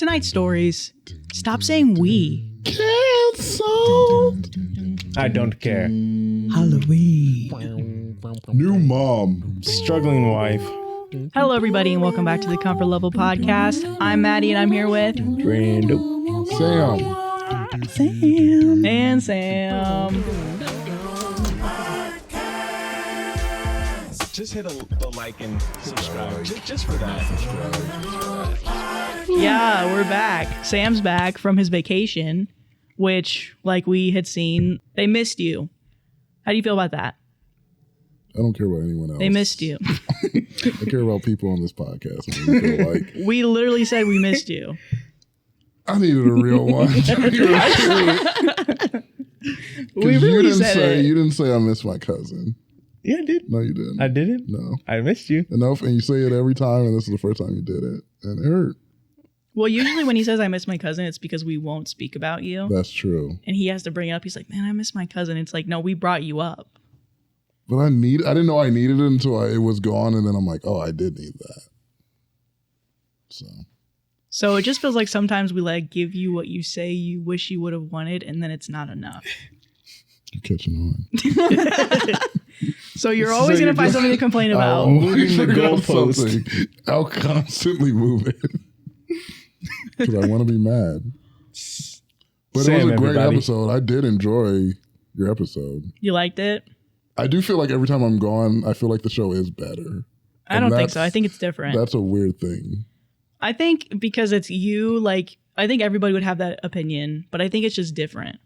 Tonight's stories. Stop saying we. Canceled. I don't care. Halloween. New mom. Struggling wife. Hello, everybody, and welcome back to the Comfort Level Podcast. I'm Maddie, and I'm here with Brando. Sam. and Sam. Just hit the like and subscribe. Just for that. Yeah, we're back. Sam's back from his vacation, which, like we had seen, they missed you. How do you feel about that? I don't care about anyone else. They missed you. I care about people on this podcast. I feel like We literally said we missed you. I needed a real one. We really said it. You didn't say I miss my cousin. Yeah, I did. No, you didn't. I didn't? No. I missed you. Enough, and you say it every time, and this is the first time you did it, and it hurt. Well, usually when he says I miss my cousin, it's because we won't speak about you. That's true. And he has to bring it up. He's like, man, I miss my cousin. It's like, no, we brought you up. But I didn't know I needed it until it was gone, and then I'm like, oh, I did need that. So it just feels like sometimes we like give you what you say you wish you would have wanted, and then it's not enough. You're catching on. So you're always going to find something to complain about. Moving the goalpost. I'll constantly move it. Because I want to be mad. But Sam, it was a great everybody. episode. I did enjoy your episode. You liked it? I do feel like every time I'm gone, I feel like the show is better. I don't think so. I think it's different. That's a weird thing. I think because it's you, like, I think everybody would have that opinion, but I think it's just different.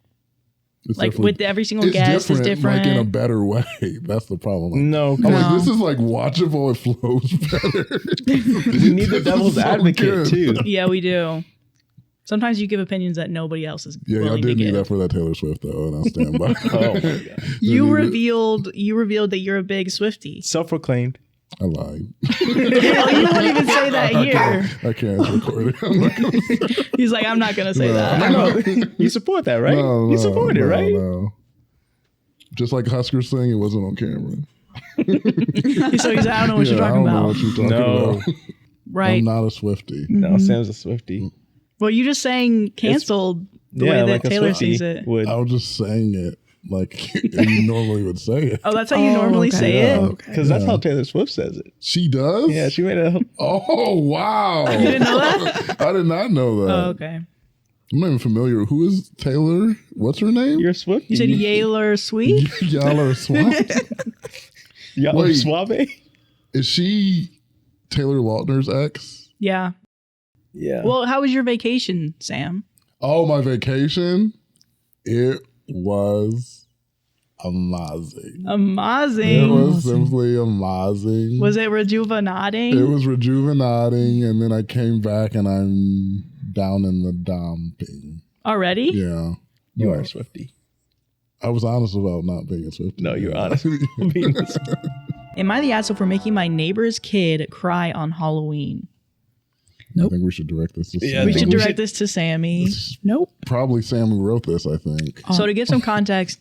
It's Like with every single guest is different. Like in a better way. That's the problem. Like, No, I'm like, this is like watchable. It flows better. we need the devil's So advocate good. too. Yeah, we do. Sometimes you give opinions that nobody else is Yeah, I willing to did need give. that for that Taylor Swift though, and I'll stand by. Oh my god. You revealed that you're a big Swiftie. Self-proclaimed. I lied. You won't even say that here. I can't record it. I'm not gonna say it. He's like, I'm not gonna say that. I know. You support that, right? You support it, right? No. Just like Huskers thing, it wasn't on camera. So he's like, I don't know what you're I talking don't know about. what you're talking No. about. Right. I'm not a Swiftie. No, Sam's a Swiftie. Well, you just saying canceled the way that like a Taylor Swiftie sees it. would. I was just saying it like you normally would say it. Oh, that's how you normally okay. say Yeah. it? Because that's how Taylor Swift says it. She does? Yeah, she made a... Oh, wow. You didn't know that? I did not know that. Oh, okay. I'm not even familiar. Who is Taylor? What's her name? You're a Swiftie. You said Yaler Sweet? Y'all are swamped. Y'all Wait. Suave? Is she Taylor Lautner's ex? Yeah. Yeah. Well, how was your vacation, Sam? Oh, my vacation? It was amazing. It Amazing. was simply amazing. Was it rejuvenating? It was rejuvenating, and then I came back and I'm down in the dumping. Already? Yeah. you are a Swiftie. I was honest about not being a Swiftie. No, you're honest. Being a Swiftie. Am I the asshole for making my neighbor's kid cry on Halloween? I think we should direct this to Yeah, I Sam. We think should we direct should- this to Sammy. It's Nope. probably Sam who wrote this, I think. So to give some context,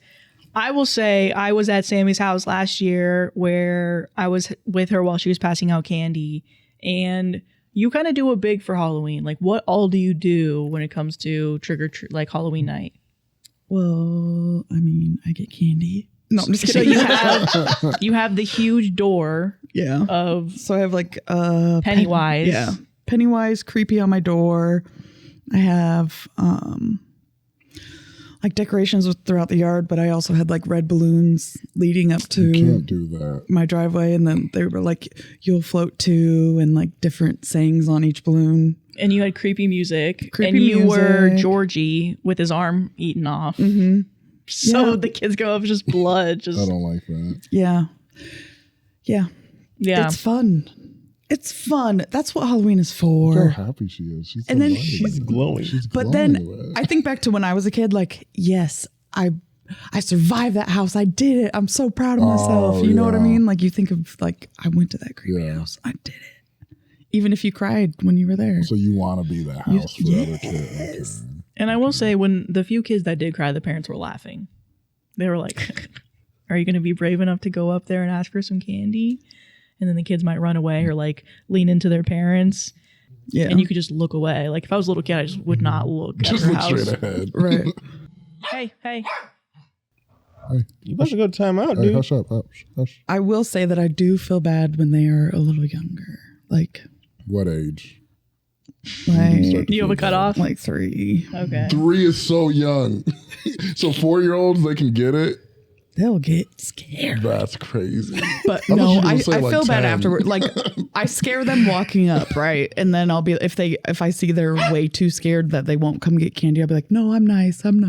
I will say I was at Sammy's house last year where I was with her while she was passing out candy. And you kind of do it big for Halloween. Like, what all do you do when it comes to like Halloween night? Well, I mean, I get candy. No, I'm just So kidding. you have the huge door yeah. of So I have like Pennywise. yeah, Pennywise creepy on my door. I have like decorations throughout the yard, but I also had like red balloons leading up You to can't do that. my driveway, and then they were like, "You'll float too," and like different sayings on each balloon. And you had creepy music. Creepy and you were music. Georgie with his arm eaten off. Mm-hmm. So Yeah. the kids go up just blood. I Just don't like that. Yeah, yeah, yeah. it's fun. It's fun. That's what Halloween is Look for. how happy she is. She's And then delighted. She's glowing. She's But glowing then with it. I think back to when I was a kid, like, yes, I survived that house. I did it. I'm so proud of myself. You know what I yeah. mean? Like, you think of like, I went to that creepy Yeah. house. I did it. Even if you cried when you were there. So you want to be that house for other kids. Yes. Okay. And I will say, when the few kids that did cry, the parents were laughing. They were like, are you going to be brave enough to go up there and ask for some candy? And then the kids might run away or like lean into their parents. Yeah. And you could just look away. Like if I was a little kid, I just would not look at Just her look house. straight ahead. Right. Hey. You about to go to timeout, Hey, dude. hush up. Hush. I will say that I do feel bad when they are a little younger. Like What age? like, You have a cutoff? like 3. Okay. 3 is so young. So 4-year-olds, they can get it. They'll get scared. That's crazy. But I thought no, you were I gonna say, like, feel bad 10. afterward. Like I scare them walking up, right? And then I'll be if I see they're way too scared that they won't come get candy, I'll be like, no, I'm nice. Come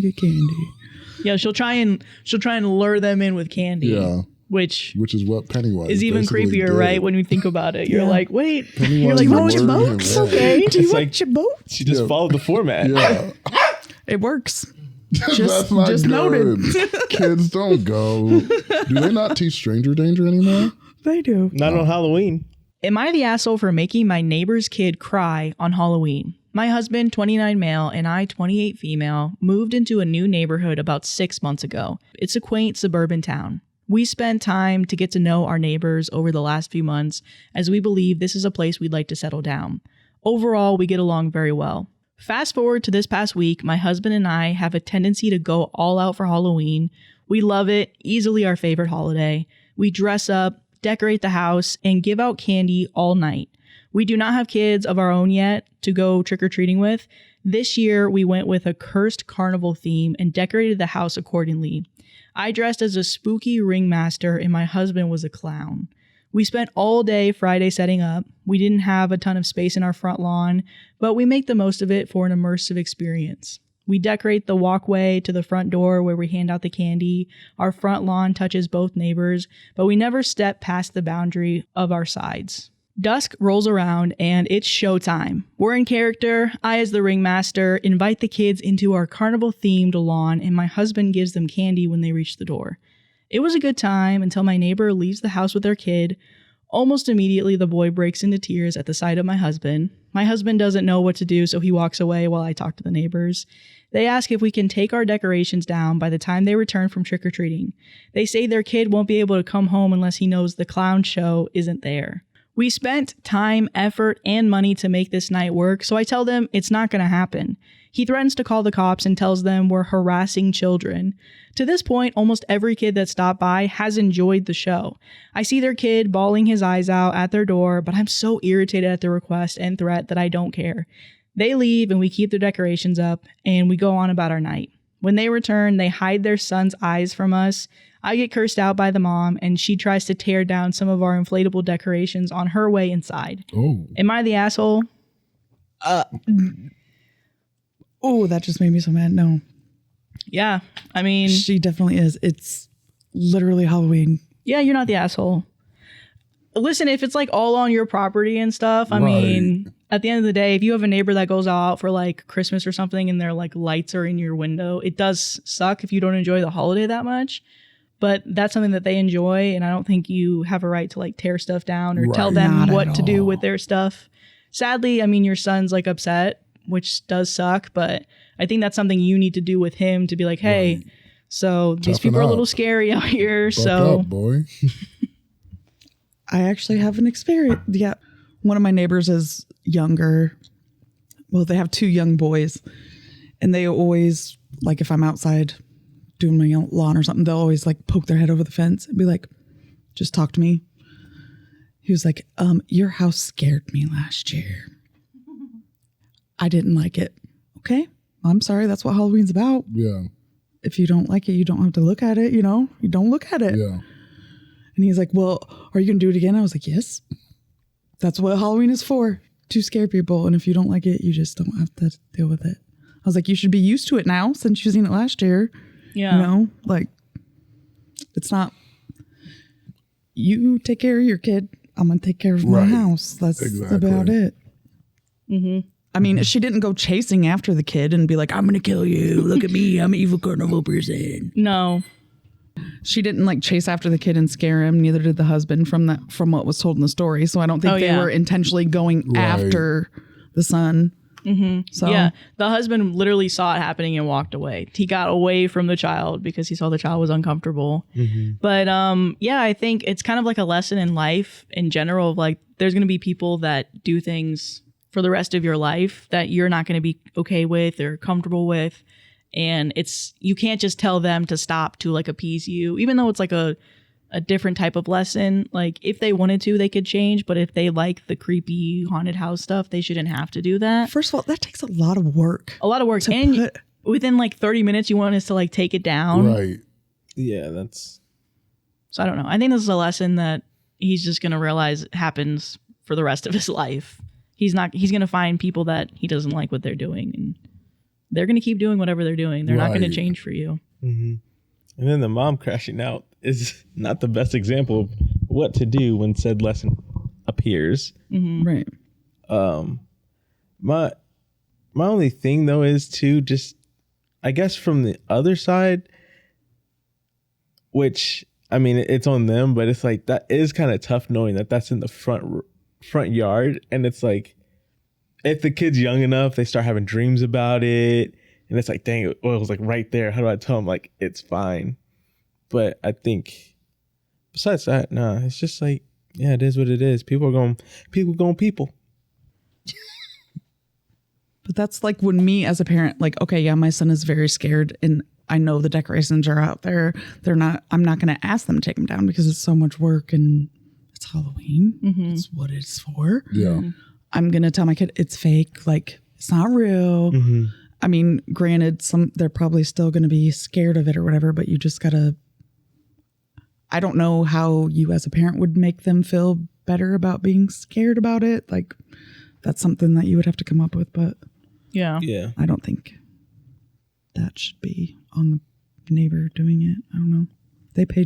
get candy. Yeah, she'll try and lure them in with candy. Yeah. Which Which is what Pennywise is even basically creepier, did. right? When you think about it. You're Yeah. like, wait. Pennywise You're like, Do you oh, want your lured him boats? in. Okay. Do you It's want like- your boat? She just followed the format. Yeah. It works. That's not just good. noted. Kids don't go. Do they not teach stranger danger anymore? They do. Not on Halloween. Am I the asshole for making my neighbor's kid cry on Halloween? My husband, 29 male, and I, 28 female, moved into a new neighborhood about 6 months ago. It's a quaint suburban town. We spent time to get to know our neighbors over the last few months, as we believe this is a place we'd like to settle down. Overall, we get along very well. Fast forward to this past week, my husband and I have a tendency to go all out for Halloween. We love it, easily our favorite holiday. We dress up, decorate the house, and give out candy all night. We do not have kids of our own yet to go trick-or-treating with. This year, we went with a cursed carnival theme and decorated the house accordingly. I dressed as a spooky ringmaster and my husband was a clown. We spent all day Friday setting up. We didn't have a ton of space in our front lawn, but we make the most of it for an immersive experience. We decorate the walkway to the front door where we hand out the candy. Our front lawn touches both neighbors, but we never step past the boundary of our sides. Dusk rolls around and it's showtime. We're in character. I, as the ringmaster, invite the kids into our carnival-themed lawn and my husband gives them candy when they reach the door. It was a good time until my neighbor leaves the house with their kid. Almost immediately, the boy breaks into tears at the sight of my husband. My husband doesn't know what to do, so he walks away while I talk to the neighbors. They ask if we can take our decorations down by the time they return from trick-or-treating. They say their kid won't be able to come home unless he knows the clown show isn't there. We spent time, effort, and money to make this night work, so I tell them it's not going to happen. He threatens to call the cops and tells them we're harassing children. To this point, almost every kid that stopped by has enjoyed the show. I see their kid bawling his eyes out at their door, but I'm so irritated at the request and threat that I don't care. They leave and we keep their decorations up and we go on about our night. When they return, they hide their son's eyes from us. I get cursed out by the mom and she tries to tear down some of our inflatable decorations on her way inside. Oh. Am I the asshole? Oh, that just made me so mad. No, Yeah. I mean, she definitely is. It's literally Halloween. yeah, you're not the asshole. Listen, if it's like all on your property and stuff, I mean, at the end of the day, if you have a neighbor that goes out for like Christmas or something and their like lights are in your window, it does suck if you don't enjoy the holiday that much. But that's something that they enjoy, and I don't think you have a right to like tear stuff down or tell Right. them Not what at to do all. with their stuff. Sadly, I mean, your son's like upset, which does suck, but I think that's something you need to do with him to be like, hey, Right. so these Toughen people are a up. little scary out here. Buck So up, boy. I actually have an experience. Yeah. One of my neighbors is younger. Well, they have 2 young boys. And they always, like if I'm outside doing my lawn or something, they'll always like poke their head over the fence and be like, just talk to me. He was like, your house scared me last year. I didn't like it. Okay. I'm sorry. That's what Halloween's about. Yeah. If you don't like it, you don't have to look at it. You know, you don't look at it. Yeah. And he's like, well, are you going to do it again? I was like, yes. That's what Halloween is for, to scare people. And if you don't like it, you just don't have to deal with it. I was like, you should be used to it now since you've seen it last year. yeah. You know, like, it's not, you take care of your kid. I'm going to take care of my Right. house. That's Exactly. about it. Mm-hmm. I mean, she didn't go chasing after the kid and be like, I'm going to kill you. Look at me. I'm an evil carnival person. No. She didn't like chase after the kid and scare him. Neither did the husband from what was told in the story. So I don't think Oh, they yeah. were intentionally going Right. after the son. Mm-hmm. So Yeah, the husband literally saw it happening and walked away. He got away from the child because he saw the child was uncomfortable. But yeah, I think it's kind of like a lesson in life in general of like there's going to be people that do things for the rest of your life that you're not going to be okay with or comfortable with. And you can't just tell them to stop to like appease you, even though it's like a different type of lesson. Like if they wanted to, they could change. But if they like the creepy haunted house stuff, they shouldn't have to do that. First of all, that takes a lot of work. And within like 30 minutes, you want us to like take it down. Right. Yeah, that's... So I don't know. I think this is a lesson that he's just going to realize happens for the rest of his life. He's going to find people that he doesn't like what they're doing, and they're going to keep doing whatever they're doing. They're not going to change for you. Mm-hmm. And then the mom crashing out is not the best example of what to do when said lesson appears. Mm-hmm. Right. My only thing though is to just, I guess from the other side, which I mean it's on them, but it's like that is kind of tough knowing that that's in the front yard, and it's like if the kid's young enough, they start having dreams about it, and it's like, dang, it was like right there. How do I tell them like it's fine? But I think besides that, nah, it's just like, yeah, it is what it is. People going. But that's like when me as a parent, like, okay, yeah, my son is very scared and I know the decorations are out there. I'm not going to ask them to take them down because it's so much work and it's Halloween. Mm-hmm. It's what it's for. Yeah. I'm going to tell my kid it's fake. Like, it's not real. Mm-hmm. I mean, granted, they're probably still going to be scared of it or whatever, but you just got to, I don't know how you as a parent would make them feel better about being scared about it. Like, that's something that you would have to come up with, but yeah, I don't think that should be on the neighbor doing it. I don't know. They pay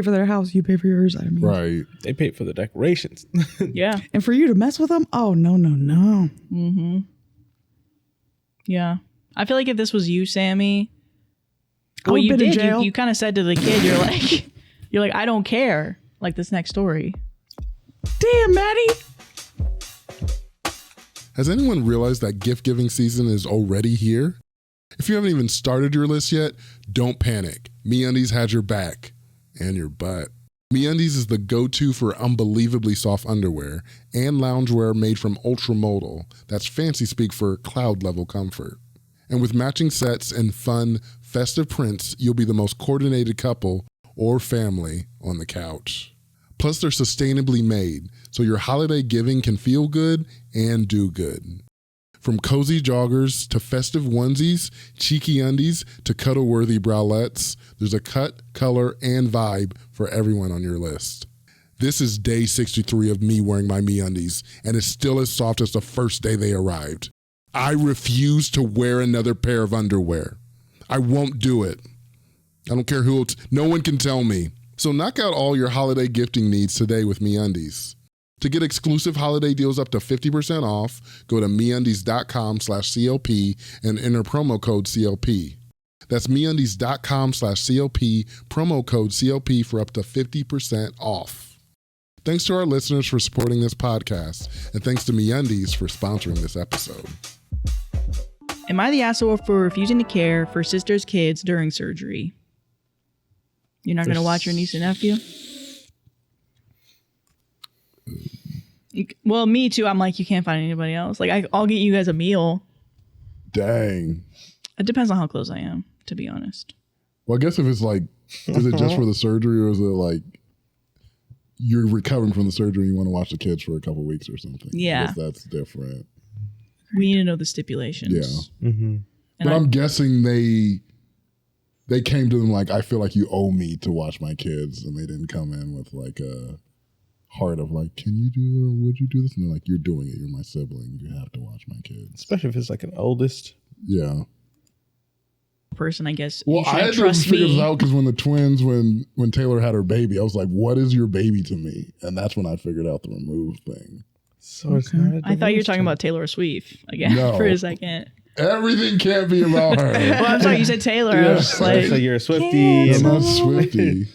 for their house. You pay for yours. I mean, Right. They paid for the decorations. Yeah. And for you to mess with them? Oh, no. Mm-hmm. Yeah. I feel like if this was you, Sammy, what you did, you kind of said to the kid, you're like, I don't care. Like this next story. Damn, Maddie. Has anyone realized that gift giving season is already here? If you haven't even started your list yet, don't panic. MeUndies has your back and your butt. MeUndies is the go-to for unbelievably soft underwear and loungewear made from ultramodal. That's fancy speak for cloud-level comfort. And with matching sets and fun, festive prints, you'll be the most coordinated couple or family on the couch. Plus, they're sustainably made, so your holiday giving can feel good and do good. From cozy joggers to festive onesies, cheeky undies to cuddle-worthy bralettes, there's a cut, color, and vibe for everyone on your list. This is day 63 of me wearing my MeUndies, and it's still as soft as the first day they arrived. I refuse to wear another pair of underwear. I won't do it. I don't care who else. No one can tell me. So knock out all your holiday gifting needs today with MeUndies. To get exclusive holiday deals up to 50% off, go to MeUndies.com/CLP and enter promo code CLP. That's MeUndies.com/CLP, promo code CLP for up to 50% off. Thanks to our listeners for supporting this podcast, and thanks to MeUndies for sponsoring this episode. Am I the asshole for refusing to care for sister's kids during surgery? You're not going to watch your niece and nephew? Well, me too. I'm like, you can't find anybody else. Like, I'll get you guys a meal. Dang. It depends on how close I am, to be honest. Well, I guess if it's like, is it just for the surgery, or is it like you're recovering from the surgery and you want to watch the kids for a couple of weeks or something? Yeah. I guess that's different. We need to know the stipulations. Yeah. Mm-hmm. But I'm guessing they came to them like, I feel like you owe me to watch my kids, and they didn't come in with like a heart of like, can you do it or would you do this? And they're like, you're doing it. You're my sibling. You have to watch my kids. Especially if it's like an oldest. Yeah. Person, I guess. Well, I had to figure this out because when the twins, when Taylor had her baby, I was like, what is your baby to me? And that's when I figured out the remove thing. So it's not I thought you were talking about Taylor Swift again for a second. Everything can't be about her. Well, I'm sorry, you said Taylor. Yeah. I was like, so you're a Swiftie. I'm not Swiftie.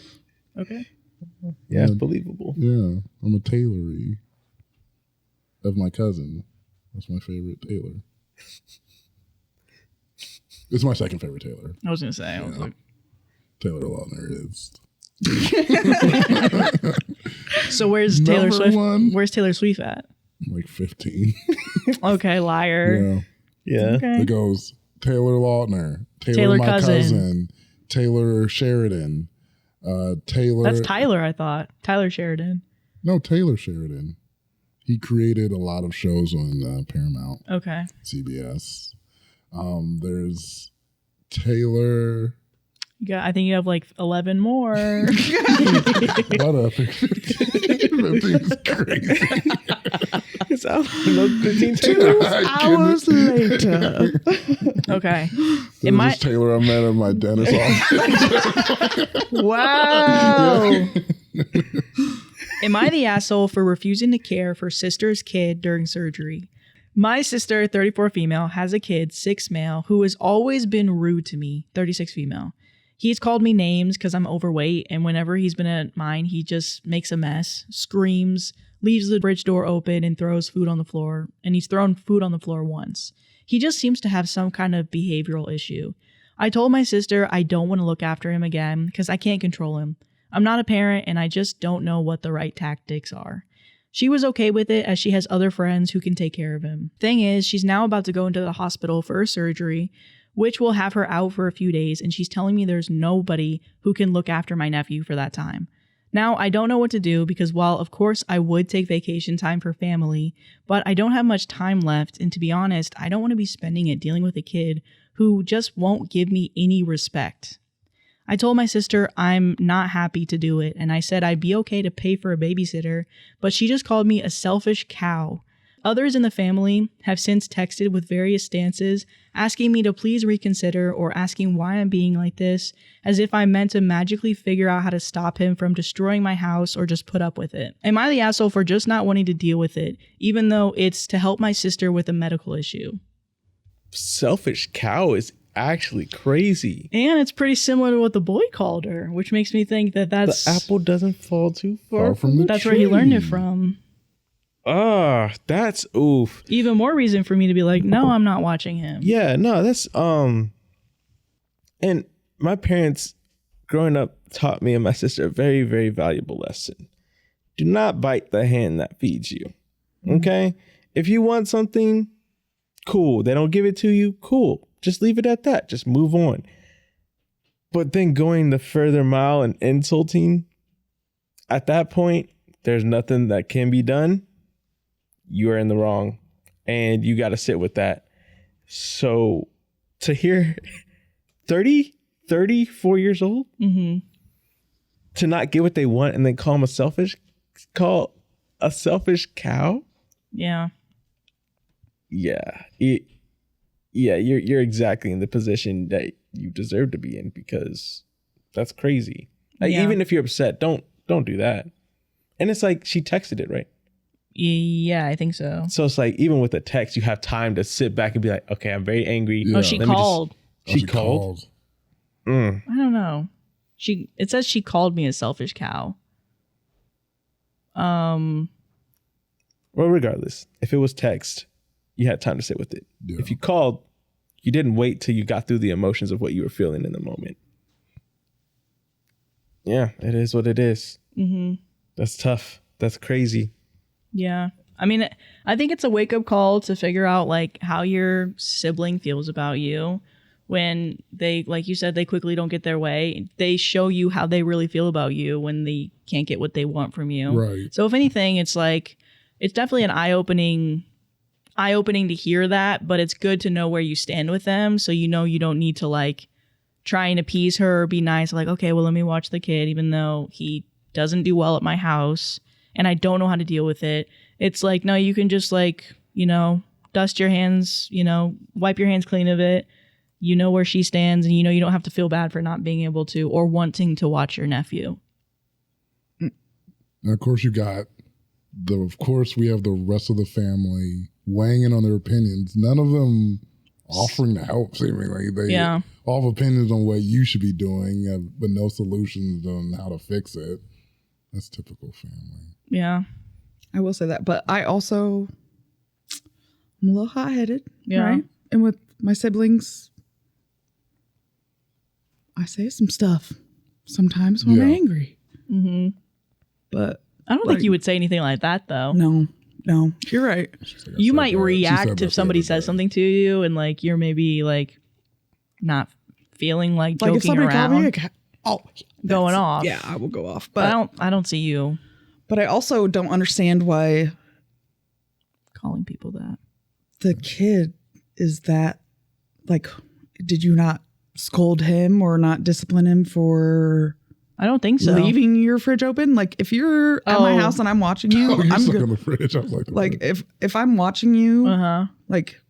Okay. Yeah, believable. Yeah, I'm a Taylory of my cousin. That's my favorite Taylor. It's my second favorite Taylor. I was gonna say, I was like, Taylor Lautner is. So where's Taylor Swift? One. Where's Taylor Swift at? I'm like 15. Okay, liar. Yeah. Yeah. Okay. It goes Taylor Lautner, Taylor my cousin. Taylor Sheridan, Taylor. That's Tyler, I thought. Tyler Sheridan. No, Taylor Sheridan. He created a lot of shows on Paramount, Okay. CBS. There's Taylor. I think you have like 11 more. What up? 15 is crazy. It's out. 15 2 I hours later. Okay. This is Taylor I met at my dentist office. Wow. Am I the asshole for refusing to care for sister's kid during surgery? My sister, 34 female, has a kid, 6 male, who has always been rude to me, 36 female. He's called me names because I'm overweight, and whenever he's been at mine, he just makes a mess, screams, leaves the fridge door open, and throws food on the floor. And he's thrown food on the floor once. He just seems to have some kind of behavioral issue. I told my sister I don't want to look after him again because I can't control him. I'm not a parent, and I just don't know what the right tactics are. She was okay with it as she has other friends who can take care of him. Thing is, she's now about to go into the hospital for a surgery, which will have her out for a few days, and she's telling me there's nobody who can look after my nephew for that time. Now, I don't know what to do because while, of course, I would take vacation time for family, but I don't have much time left, and to be honest, I don't want to be spending it dealing with a kid who just won't give me any respect. I told my sister I'm not happy to do it, and I said I'd be okay to pay for a babysitter, but she just called me a selfish cow. Others in the family have since texted with various stances, asking me to please reconsider or asking why I'm being like this, as if I'm meant to magically figure out how to stop him from destroying my house or just put up with it. Am I the asshole for just not wanting to deal with it, even though it's to help my sister with a medical issue? Selfish cow is actually crazy. And it's pretty similar to what the boy called her, which makes me think that that's... The apple doesn't fall too far from the That's tree. where he learned it from. That's oof. Even more reason for me to be like, no, I'm not watching him. Yeah, no, that's and my parents growing up taught me and my sister a very, very valuable lesson. Do not bite the hand that feeds you. Okay? If you want something, cool. They don't give it to you, cool. Just leave it at that. Just move on. But then going the further mile and insulting, at that point, there's nothing that can be done. You are in the wrong, and you got to sit with that. So to hear 34 years old, to not get what they want and then call a selfish cow. Yeah. Yeah. You're exactly in the position that you deserve to be in, because that's crazy. Like, Yeah. even if you're upset, don't do that. And it's like, she texted it, right? Yeah, I think so. So it's like, even with a text, you have time to sit back and be like, okay, I'm very angry. Yeah. Oh, she Let me just- called. She called? I don't know. It says she called me a selfish cow. Well, regardless, if it was text, you had time to sit with it. Yeah. If you called, you didn't wait till you got through the emotions of what you were feeling in the moment. Yeah, it is what it is. That's tough. That's crazy. Yeah. I mean, I think it's a wake-up call to figure out, like, how your sibling feels about you when they, like you said, they quickly don't get their way. They show you how they really feel about you when they can't get what they want from you. Right. So if anything, it's like, it's definitely an eye-opening to hear that, but it's good to know where you stand with them, so you know you don't need to, like, try and appease her or be nice, like, okay, well, let me watch the kid, even though he doesn't do well at my house and I don't know how to deal with it. It's like, no, you can just, like, you know, dust your hands, you know, wipe your hands clean of it. You know where she stands, and you know you don't have to feel bad for not being able to or wanting to watch your nephew. And of course, we have the rest of the family weighing in on their opinions. None of them offering to help, seemingly. They all have opinions on what you should be doing, but no solutions on how to fix it. That's typical family. Yeah. I will say that, but I'm a little hot-headed, Yeah. right? And with my siblings, I say some stuff sometimes when I'm angry. Mm-hmm. But I don't think you would say anything like that, though. no, No, you're right. Like, You said might that. She react said if that somebody the other says day. something to you and like you're maybe like not feeling like Like if joking somebody called me, around, like, oh, going that's- off. Yeah, I will go off. But But I don't see you I also don't understand why calling people that. the kid is that, like, did you not scold him or not discipline him for I don't think so. leaving your fridge open? Like, if you're at my Oh. house and I'm watching you, Oh, you're I'm stuck good. on the fridge. I was Like, if I'm watching you, Uh-huh. like,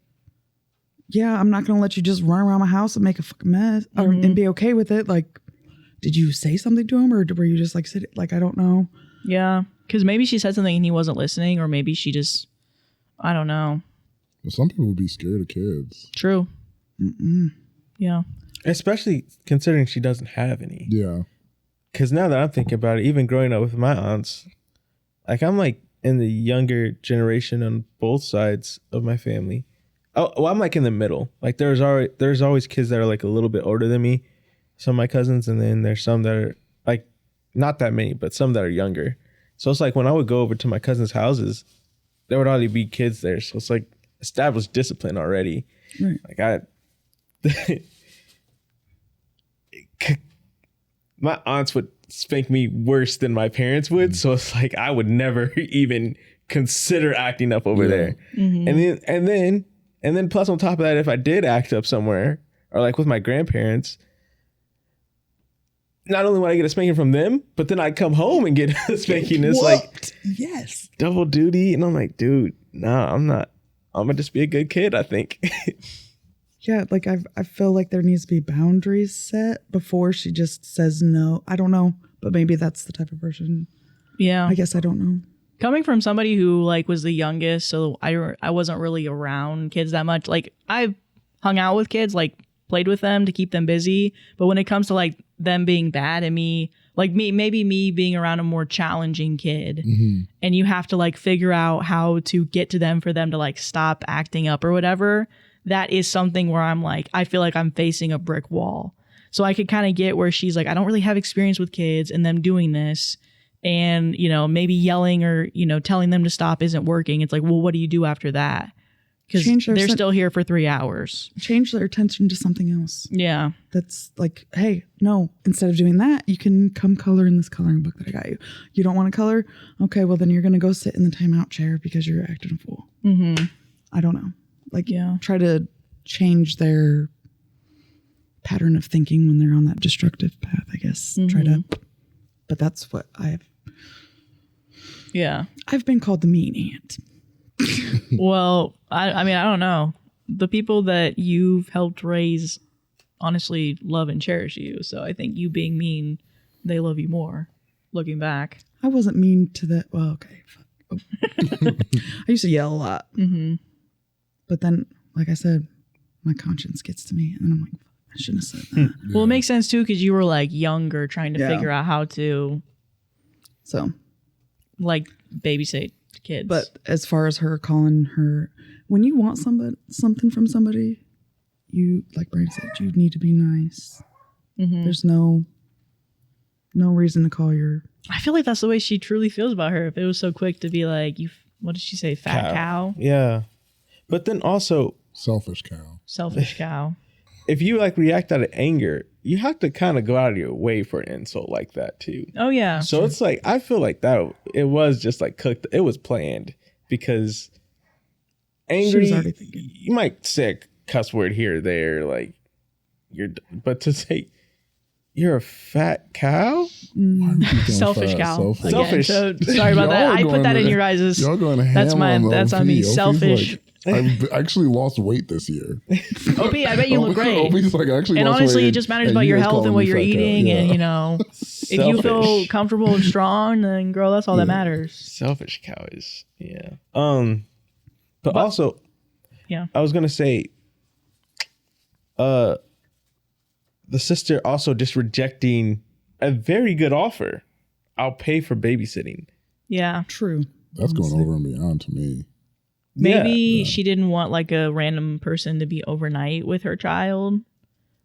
yeah, I'm not gonna let you just run around my house and make a fucking mess and be okay with it. Like, did you say something to him or were you just like sit? Like, I don't know. Yeah. Because maybe she said something and he wasn't listening, or maybe she just, I don't know. Well, some people would be scared of kids. True. Yeah. Especially considering she doesn't have any. Yeah. Because now that I'm thinking about it, even growing up with my aunts, like I'm like in the younger generation on both sides of my family. Oh, well, I'm like in the middle. Like there's always kids that are like a little bit older than me, some of my cousins, and then there's some that are like not that many, but some that are younger. So it's like when I would go over to my cousins' houses, there would already be kids there. So it's like established discipline already. Right. Like my aunts would spank me worse than my parents would. So it's like I would never even consider acting up over there. And then plus on top of that, if I did act up somewhere or like with my grandparents, not only would I get a spanking from them, but then I'd come home and get a spanking. It's like yes. double duty. And I'm like, dude, nah, I'm not. I'm gonna just be a good kid, I think. Yeah, like I feel like there needs to be boundaries set before she just says no. I don't know, but maybe that's the type of person. Yeah. I guess I don't know. Coming from somebody who like was the youngest, so I wasn't really around kids that much. Like I've hung out with kids, like played with them to keep them busy. But when it comes to like them being bad and me being around a more challenging kid, and you have to like figure out how to get to them for them to like stop acting up or whatever. That is something where I'm like, I feel like I'm facing a brick wall. So I could kind of get where she's like, I don't really have experience with kids and them doing this. And, you know, maybe yelling or, you know, telling them to stop isn't working. It's like, well, what do you do after that? Because they're still here for 3 hours. Change their attention to something else. Yeah. That's like, hey, no, instead of doing that, you can come color in this coloring book that I got you. You don't want to color? Okay, well, then you're going to go sit in the timeout chair because you're acting a fool. I don't know. Like, try to change their pattern of thinking when they're on that destructive path, I guess. But that's what I've been called the mean aunt. Well, I mean, I don't know. The people that you've helped raise honestly love and cherish you. So I think you being mean, they love you more looking back. I wasn't mean to that. Well, okay. Oh. I used to yell a lot. But then, like I said, my conscience gets to me. And then I'm like, I shouldn't have said that. Well, it makes sense too, because you were like younger trying to figure out how to So, like babysit kids. but as far as her calling her, when you want something from somebody, you, like Brian said, you need to be nice. There's no reason to call your... I feel like that's the way she truly feels about her. If it was so quick to be like, what did she say? Fat cow? Yeah. But then also, Selfish cow. Selfish cow. if you like react out of anger, you have to kind of go out of your way for an insult like that too. Oh yeah. So it's like, I feel like that it was just like cooked. It was planned because angry, She was already thinking. you might say a cuss word here or there, like but to say you're a fat cow, Selfish cow. Selfish. Again, so sorry about that. Y'all I put that in going- your guys'. Y'all going ham That's on mine. the That's on OP. me. OP's Selfish. Like, I've actually lost weight this year. OP, I bet you look great. OP's like, I actually And lost honestly, weight, it just matters and about you your guys health calling and what me you're fat cow. eating, Yeah. and you know, if you feel Selfish. comfortable and strong, then girl, that's all that matters. selfish cow is but also Yeah. I was gonna say the sister also just rejecting a very good offer. I'll pay for babysitting. Yeah. True. That's going over and beyond to me. Maybe she didn't want like a random person to be overnight with her child.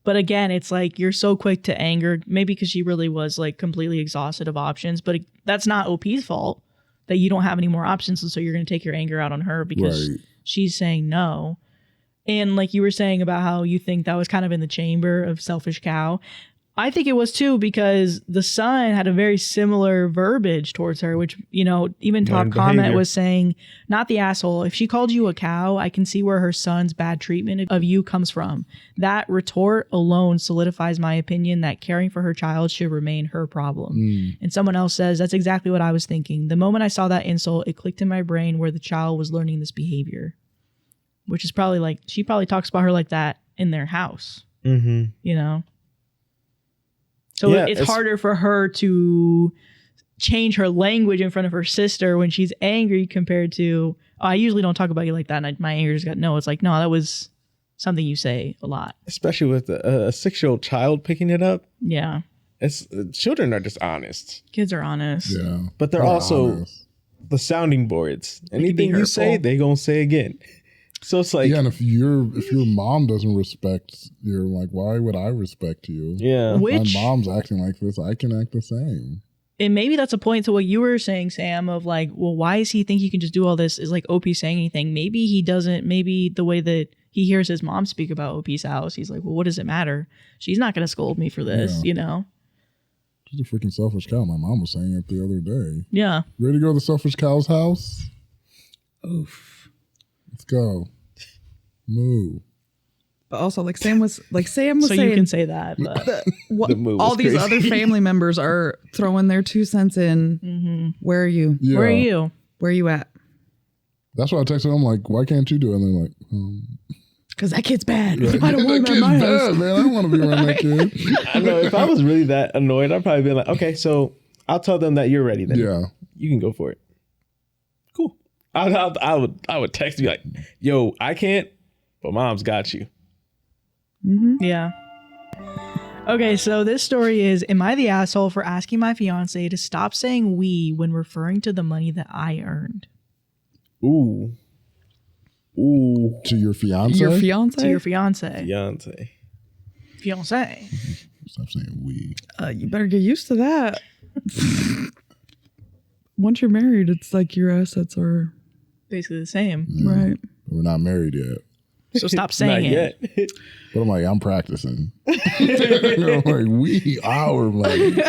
But again, it's like you're so quick to anger, maybe because she really was like completely exhausted of options, but that's not OP's fault. that you don't have any more options. And so you're going to take your anger out on her because she's saying no. And like you were saying about how you think that was kind of in the chamber of selfish cow. I think it was too, because the son had a very similar verbiage towards her, which, you know, even top comment was saying, not the asshole. If she called you a cow, I can see where her son's bad treatment of you comes from. That retort alone solidifies my opinion that caring for her child should remain her problem. And someone else says, that's exactly what I was thinking. The moment I saw that insult, it clicked in my brain where the child was learning this behavior, which is probably like, she probably talks about her like that in their house, you know? So it's harder for her to change her language in front of her sister when she's angry compared to, oh, I usually don't talk about you like that. And my anger just got, no, it's like, no, that was something you say a lot. Especially with a 6-year-old child picking it up. Yeah. It's children are just honest. Kids are honest. Yeah. But they're also the sounding boards. Anything you say, they gonna say again. So it's like, yeah, and if your mom doesn't respect, you're like, why would I respect you? Yeah, my mom's acting like this, I can act the same. And maybe that's a point to what you were saying, Sam, of like, well, why does he think he can just do all this? Is like OP saying anything? Maybe he doesn't. Maybe the way that he hears his mom speak about OP's house, he's like, well, what does it matter? She's not going to scold me for this, you know? She's a freaking selfish cow. My mom was saying it the other day. Yeah. Ready to go to the selfish cow's house? Oof. Let's go. Moo. But also, like Sam was so saying, you can say that. But all these other family members are throwing their 2 cents in. Where are you? Yeah. Where are you? Where are you at? That's why I texted them, like, why can't you do it? And they're like, because that kid's bad. Right. I don't want him at my house. Man. I don't want to be around that kid. I know if I was really that annoyed, I'd probably be like, okay, so I'll tell them that you're ready then. Yeah. You can go for it. Cool. I would text you like, yo, I can't, but mom's got you. Yeah. Okay, so this story is, am I the asshole for asking my fiance to stop saying we when referring to the money that I earned? Ooh. To your fiance? Your fiance? To your fiance. Fiance. Fiance. Stop saying we. You better get used to that. Once you're married, it's like your assets are Basically the same. right. We're not married yet. So stop saying it. Yet. But I'm like, I'm practicing. I'm like, we, our money.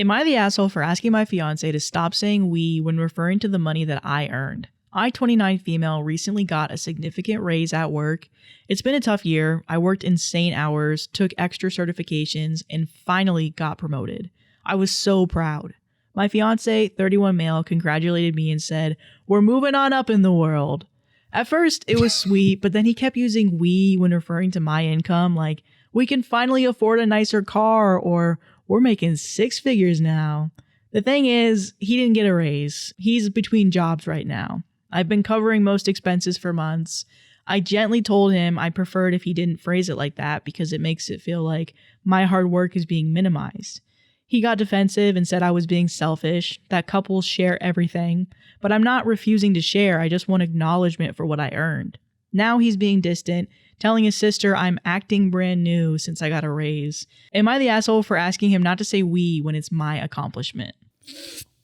Am I the asshole for asking my fiance to stop saying we when referring to the money that I earned? I, 29 female, recently got a significant raise at work. It's been a tough year. I worked insane hours, took extra certifications, and finally got promoted. I was so proud. My fiance, 31 male, congratulated me and said, "We're moving on up in the world." At first, it was sweet, but then he kept using we when referring to my income, like, we can finally afford a nicer car, or we're making 6 figures now. The thing is, he didn't get a raise. He's between jobs right now. I've been covering most expenses for months. I gently told him I preferred if he didn't phrase it like that because it makes it feel like my hard work is being minimized. He got defensive and said I was being selfish, that couples share everything, but I'm not refusing to share. I just want acknowledgement for what I earned. Now he's being distant, telling his sister I'm acting brand new since I got a raise. Am I the asshole for asking him not to say we when it's my accomplishment?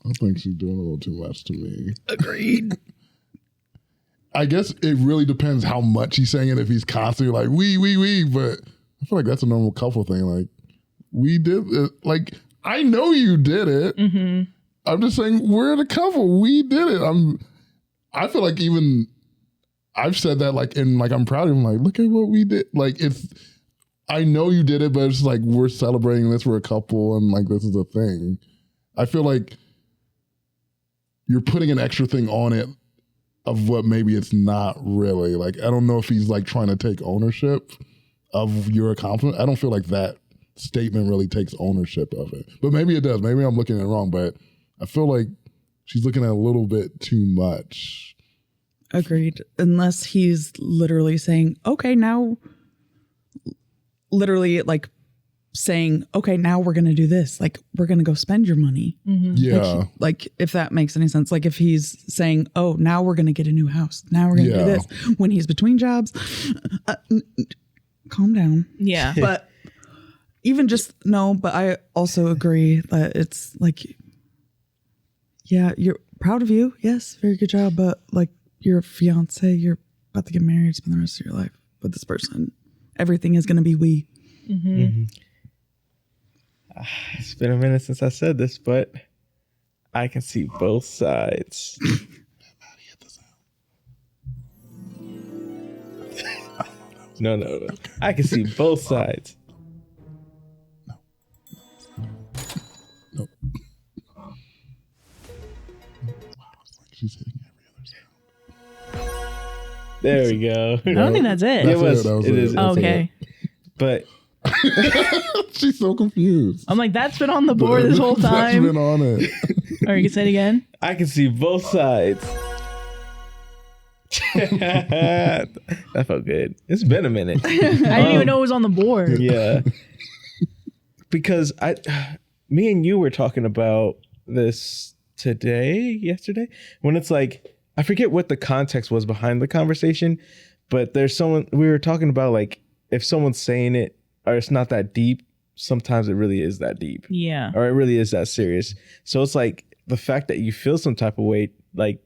I think she's doing a little too much to me. Agreed. I guess it really depends how much he's saying it. If he's constantly like, we, but I feel like that's a normal couple thing. Like, we did it. Like, I know you did it. Mm-hmm. I'm just saying we're the couple. We did it. I feel like even I've said that like, and like, I'm proud of him. Like, look at what we did. Like, I know you did it, but it's like, we're celebrating this. We're a couple. And like, this is a thing. I feel like you're putting an extra thing on it of what maybe it's not really. Like, I don't know if he's like trying to take ownership of your accomplishment. I don't feel like that statement really takes ownership of it. But maybe it does. Maybe I'm looking at it wrong, but I feel like she's looking at a little bit too much. Agreed. Unless he's literally saying, okay, now, literally like saying, okay, now we're going to do this. Like, we're going to go spend your money. Mm-hmm. Yeah. Like, if that makes any sense. Like, if he's saying, oh, now we're going to get a new house. Now we're going to do this. When he's between jobs, calm down. Yeah. But even just, no, but I also agree that it's like, Yeah, you're proud of you. Yes, very good job. But like your fiance, you're about to get married, spend the rest of your life with this person. Everything is going to be we. It's been a minute since I said this, but I can see both sides. No. I can see both sides. No. Wow, it's like she's hitting every other sound. There we go. I don't think that's it. It was. That was It it. is. Oh, okay. But She's so confused. I'm like, that's been on the board this whole That's time. been on it. Or you can say it again. I can see both sides. That felt good. It's been a minute. I didn't even know it was on the board. Yeah. Because me and you were talking about this yesterday, when it's like, I forget what the context was behind the conversation, but there's someone, we were talking about like, if someone's saying it or it's not that deep, sometimes it really is that deep. Yeah. Or it really is that serious. So it's like the fact that you feel some type of way, like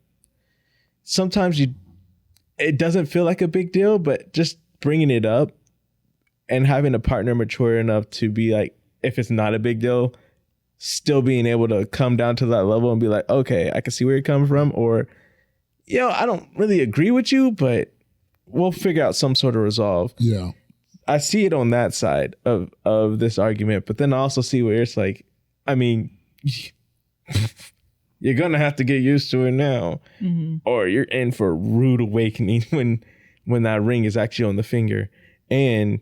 sometimes it doesn't feel like a big deal, but just bringing it up and having a partner mature enough to be like, if it's not a big deal, still being able to come down to that level and be like, okay, I can see where you're coming from. Or, I don't really agree with you, but we'll figure out some sort of resolve. Yeah. I see it on that side of this argument, but then I also see where it's like, I mean, you're going to have to get used to it now, or you're in for a rude awakening when that ring is actually on the finger. And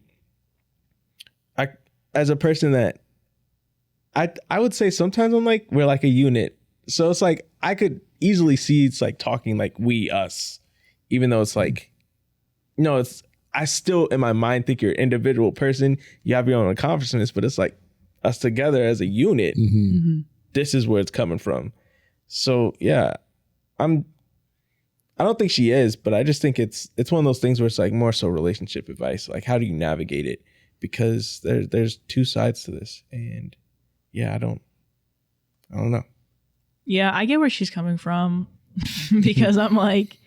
I, as a person that I would say sometimes I'm like, we're like a unit. So it's like, I could easily see it's like talking like we, us, even though it's like, I still in my mind think you're an individual person. You have your own accomplishments, but it's like us together as a unit. This is where it's coming from. So yeah, I don't think she is, but I just think it's one of those things where it's like more so relationship advice. Like, how do you navigate it? Because there's two sides to this, and yeah, I don't know. Yeah, I get where she's coming from because I'm like,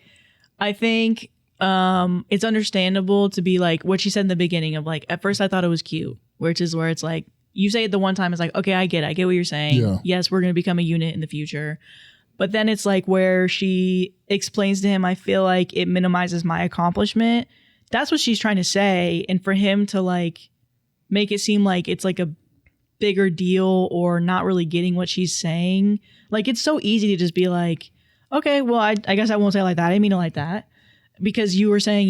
I think it's understandable to be like what she said in the beginning of like, at first I thought it was cute, which is where it's like, you say it the one time, it's like, okay, I get what you're saying. Yeah. Yes, we're going to become a unit in the future. But then it's like where she explains to him, I feel like it minimizes my accomplishment. That's what she's trying to say. And for him to like make it seem like it's like a bigger deal or not really getting what she's saying. Like, it's so easy to just be like, okay, well, I guess I won't say it like that. I didn't mean it like that. Because you were saying,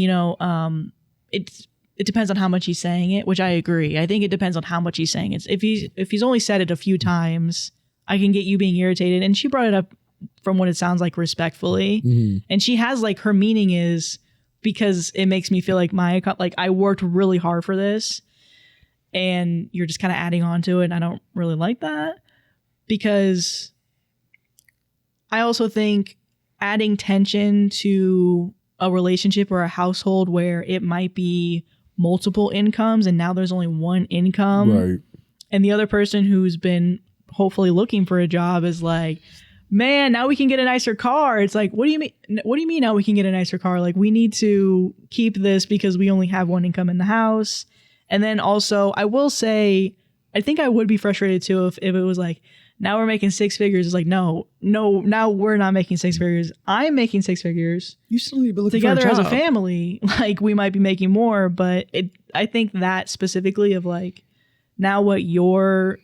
it depends on how much he's saying it, which I agree. I think it depends on how much he's saying it. If he's only said it a few times, I can get you being irritated. And she brought it up from what it sounds like respectfully. And she has like, her meaning is because it makes me feel like I worked really hard for this and you're just kind of adding on to it. And I don't really like that, because I also think adding tension to a relationship or a household where it might be multiple incomes and now there's only one income, Right. and the other person who's been hopefully looking for a job is like, man, now we can get a nicer car. It's like, what do you mean now we can get a nicer car? Like, we need to keep this because we only have one income in the house. And then also, I will say, I think I would be frustrated too if it was like, now we're making six figures. It's like, no, now we're not making six figures. I'm making six figures. You still need to be looking Together for a as job. a family, like, we might be making more, but I think that specifically of like, now what your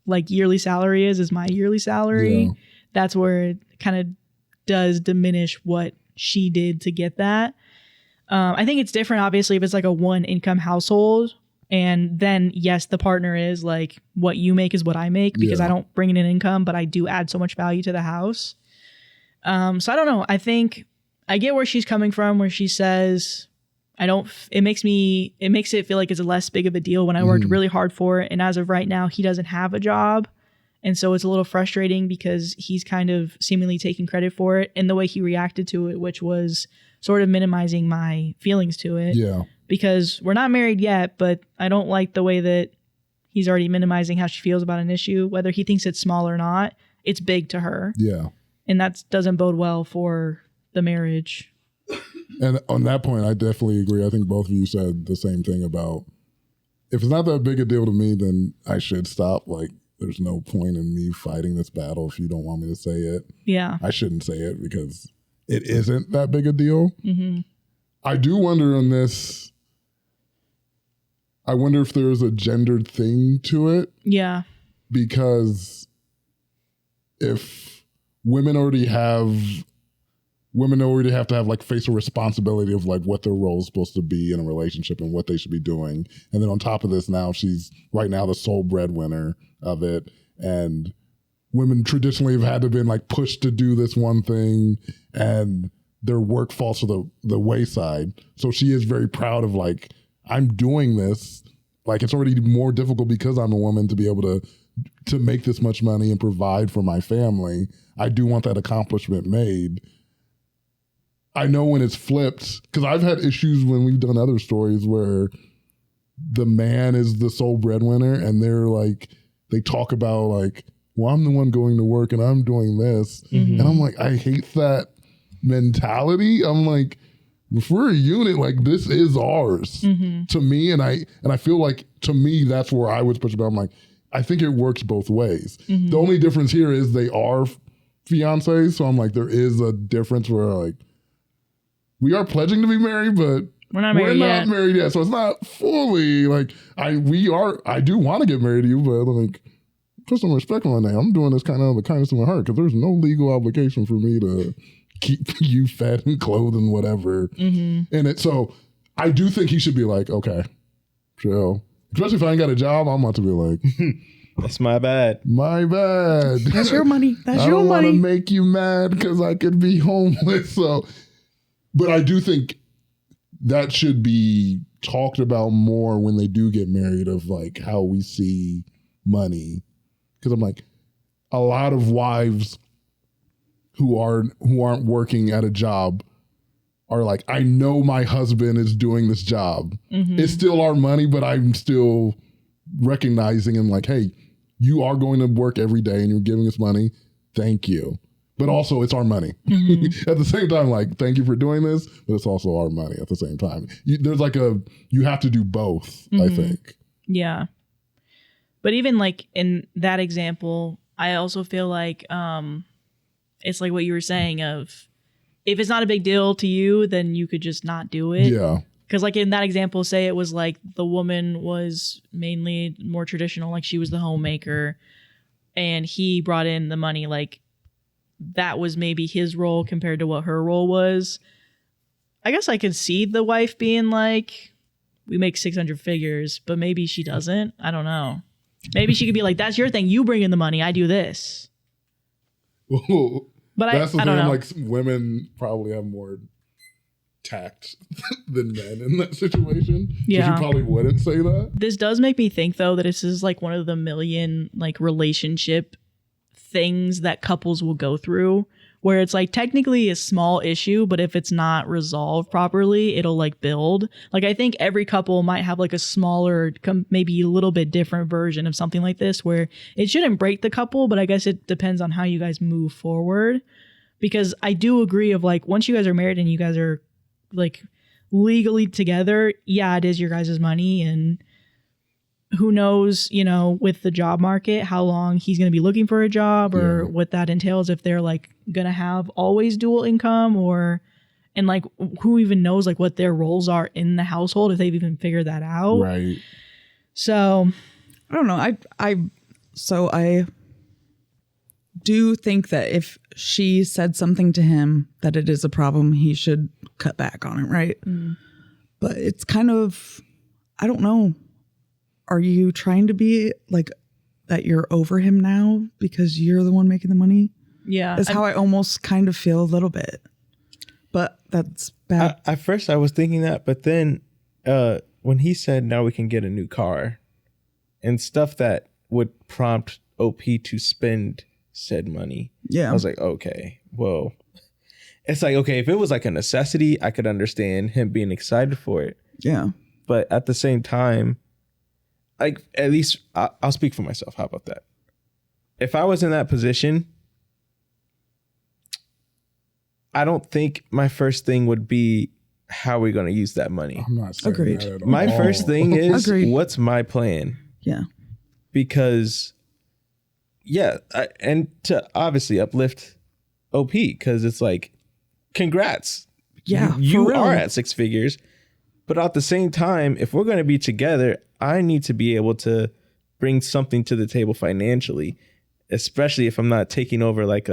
like yearly salary is my yearly salary. Yeah. That's where it kind of does diminish what she did to get that. I think it's different, obviously, if it's like a one income household. And then, yes, the partner is like, what you make is what I make, because I don't bring in an income, but I do add so much value to the house. So I don't know. I think I get where she's coming from, where she says, it makes it feel like it's less big of a deal when I worked really hard for it. And as of right now, he doesn't have a job. And so it's a little frustrating because he's kind of seemingly taking credit for it and the way he reacted to it, which was sort of minimizing my feelings to it. Yeah. Because we're not married yet, but I don't like the way that he's already minimizing how she feels about an issue, whether he thinks it's small or not. it's big to her. Yeah. And that doesn't bode well for the marriage. And on that point, I definitely agree. I think both of you said the same thing about, if it's not that big a deal to me, then I should stop. Like, there's no point in me fighting this battle if you don't want me to say it. Yeah. I shouldn't say it because it isn't that big a deal. Mm-hmm. I do wonder on this, I wonder if there's a gendered thing to it. Yeah. Because if women already have to have like face a responsibility of like what their role is supposed to be in a relationship and what they should be doing. And then on top of this, now she's right now the sole breadwinner of it. And women traditionally have had to been like pushed to do this one thing and their work falls to the wayside. So she is very proud of like, I'm doing this. Like, it's already more difficult because I'm a woman to be able to make this much money and provide for my family. I do want that accomplishment made. I know when it's flipped, because I've had issues when we've done other stories where the man is the sole breadwinner and they're like, they talk about like, well, I'm the one going to work and I'm doing this. Mm-hmm. And I'm like, I hate that mentality. I'm like, if we're a unit, like this is ours to me. And I feel like to me, that's where I was pushing about. I'm like, I think it works both ways. Mm-hmm. The only difference here is they are fiancés. So I'm like, there is a difference where like, we are pledging to be married, but we're not married yet. So it's not fully like I do want to get married to you, but like put some respect on my name. I'm doing this kind of the kindness of my heart because there's no legal obligation for me to keep you fed and clothed and whatever. And so I do think he should be like, okay, chill. Especially if I ain't got a job, I'm about to be like, that's my bad. My bad. That's your money. That's your money. I don't want to money. make you mad because I could be homeless. So, but I do think that should be talked about more when they do get married of like how we see money. Because I'm like, a lot of wives who aren't working at a job are like, I know my husband is doing this job. It's still our money, but I'm still recognizing and like, hey, you are going to work every day and you're giving us money. Thank you. But also it's our money. At the same time, like, thank you for doing this, but it's also our money at the same time. There's like you have to do both, I think. Yeah. But even like in that example, I also feel like it's like what you were saying of if it's not a big deal to you, then you could just not do it. Yeah. Because like in that example, say it was like the woman was mainly more traditional, like she was the homemaker and he brought in the money, like that was maybe his role compared to what her role was. I guess I could see the wife being like, we make 600 figures, but maybe she doesn't. I don't know. Maybe she could be like, that's your thing. You bring in the money. I do this. But that's the I don't thing. know. Like women probably have more tact than men in that situation. Yeah. So she probably wouldn't say that. This does make me think though that this is like one of the million like relationship things that couples will go through where it's like technically a small issue, but if it's not resolved properly, it'll like build. Like I think every couple might have like a smaller, maybe a little bit different version of something like this where it shouldn't break the couple, but I guess it depends on how you guys move forward. Because I do agree of like, once you guys are married and you guys are like legally together, yeah, it is your guys' money. And who knows, you know, with the job market, how long he's going to be looking for a job or what that entails, if they're like going to have always dual income and like who even knows like what their roles are in the household, if they've even figured that out. Right. So I don't know. I do think that if she said something to him that it is a problem, he should cut back on it, right? But it's kind of, I don't know. Are you trying to be like that you're over him now because you're the one making the money? yeah, That's how I almost kind of feel a little bit. But that's bad. At first I was thinking that, but then when he said now we can get a new car and stuff that would prompt OP to spend said money. Yeah. I was like, okay, well, it's like, okay, if it was like a necessity, I could understand him being excited for it. Yeah. But at the same time, like at least I'll speak for myself. How about that? If I was in that position I don't think my first thing would be how are we going to use that money. I'm not saying Agreed. that at all. My first thing is Agreed. what's my plan? Yeah. Because and to obviously uplift OP, because it's like, congrats. Yeah. You for real. are at 6 figures. But at the same time, if we're going to be together, I need to be able to bring something to the table financially, especially if I'm not taking over like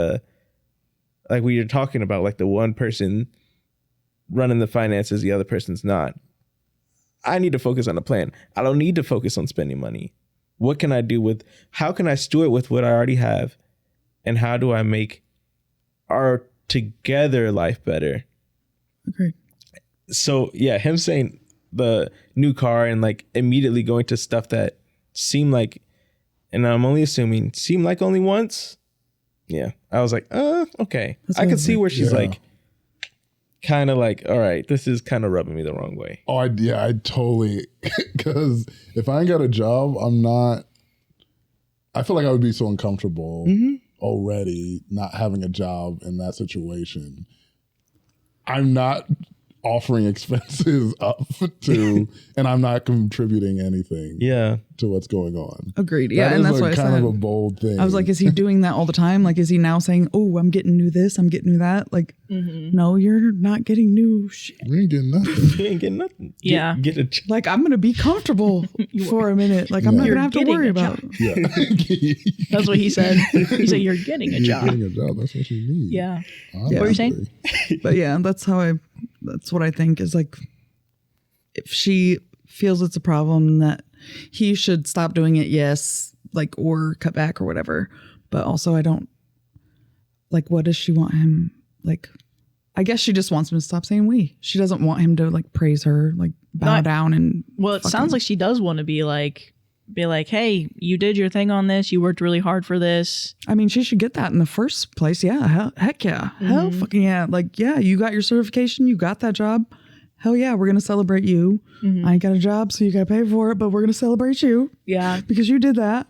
we were talking about, like the one person running the finances, the other person's not. I need to focus on a plan. I don't need to focus on spending money. What can I do how can I steward with what I already have? And how do I make our together life better? Agreed. So yeah, him saying the new car and like immediately going to stuff that seemed like, and I'm only assuming, seemed like only once. Yeah. I was like, okay. That's I what I could was see like. where she's Yeah. like, kind of like, all right, this is kind of rubbing me the wrong way. Oh, I totally, because if I ain't got a job, I feel like I would be so uncomfortable already not having a job in that situation. I'm not offering expenses up to, and I'm not contributing anything Yeah. to what's going on. Agreed. Yeah. That And is that's what I kind said. of a bold thing. I was like, is he doing that all the time? Like, is he now saying, oh, I'm getting new this, I'm getting new that? Like, no, you're not getting new shit. we ain't getting nothing. You ain't getting nothing. Yeah. Get a Like, I'm going to be comfortable for a minute. Like, I'm not You're going to have to getting worry a about job. Yeah. That's what he said. He said, you're getting a You're job. getting a job. That's what you need. Yeah. Honestly. What were you saying? But yeah, that's what I think is like, if she feels it's a problem that he should stop doing it, yes, like, or cut back or whatever. But also I don't, like, what does she want him, like, I guess she just wants him to stop saying we. She doesn't want him to like praise her, like bow down and Well, it sounds like she does want to be like, hey, you did your thing on this. You worked really hard for this. I mean, she should get that in the first place. Yeah. Heck yeah. Hell fucking yeah. Like, yeah, you got your certification. You got that job. Hell yeah. We're going to celebrate you. I ain't got a job, so you got to pay for it, but we're going to celebrate you Yeah. because you did that.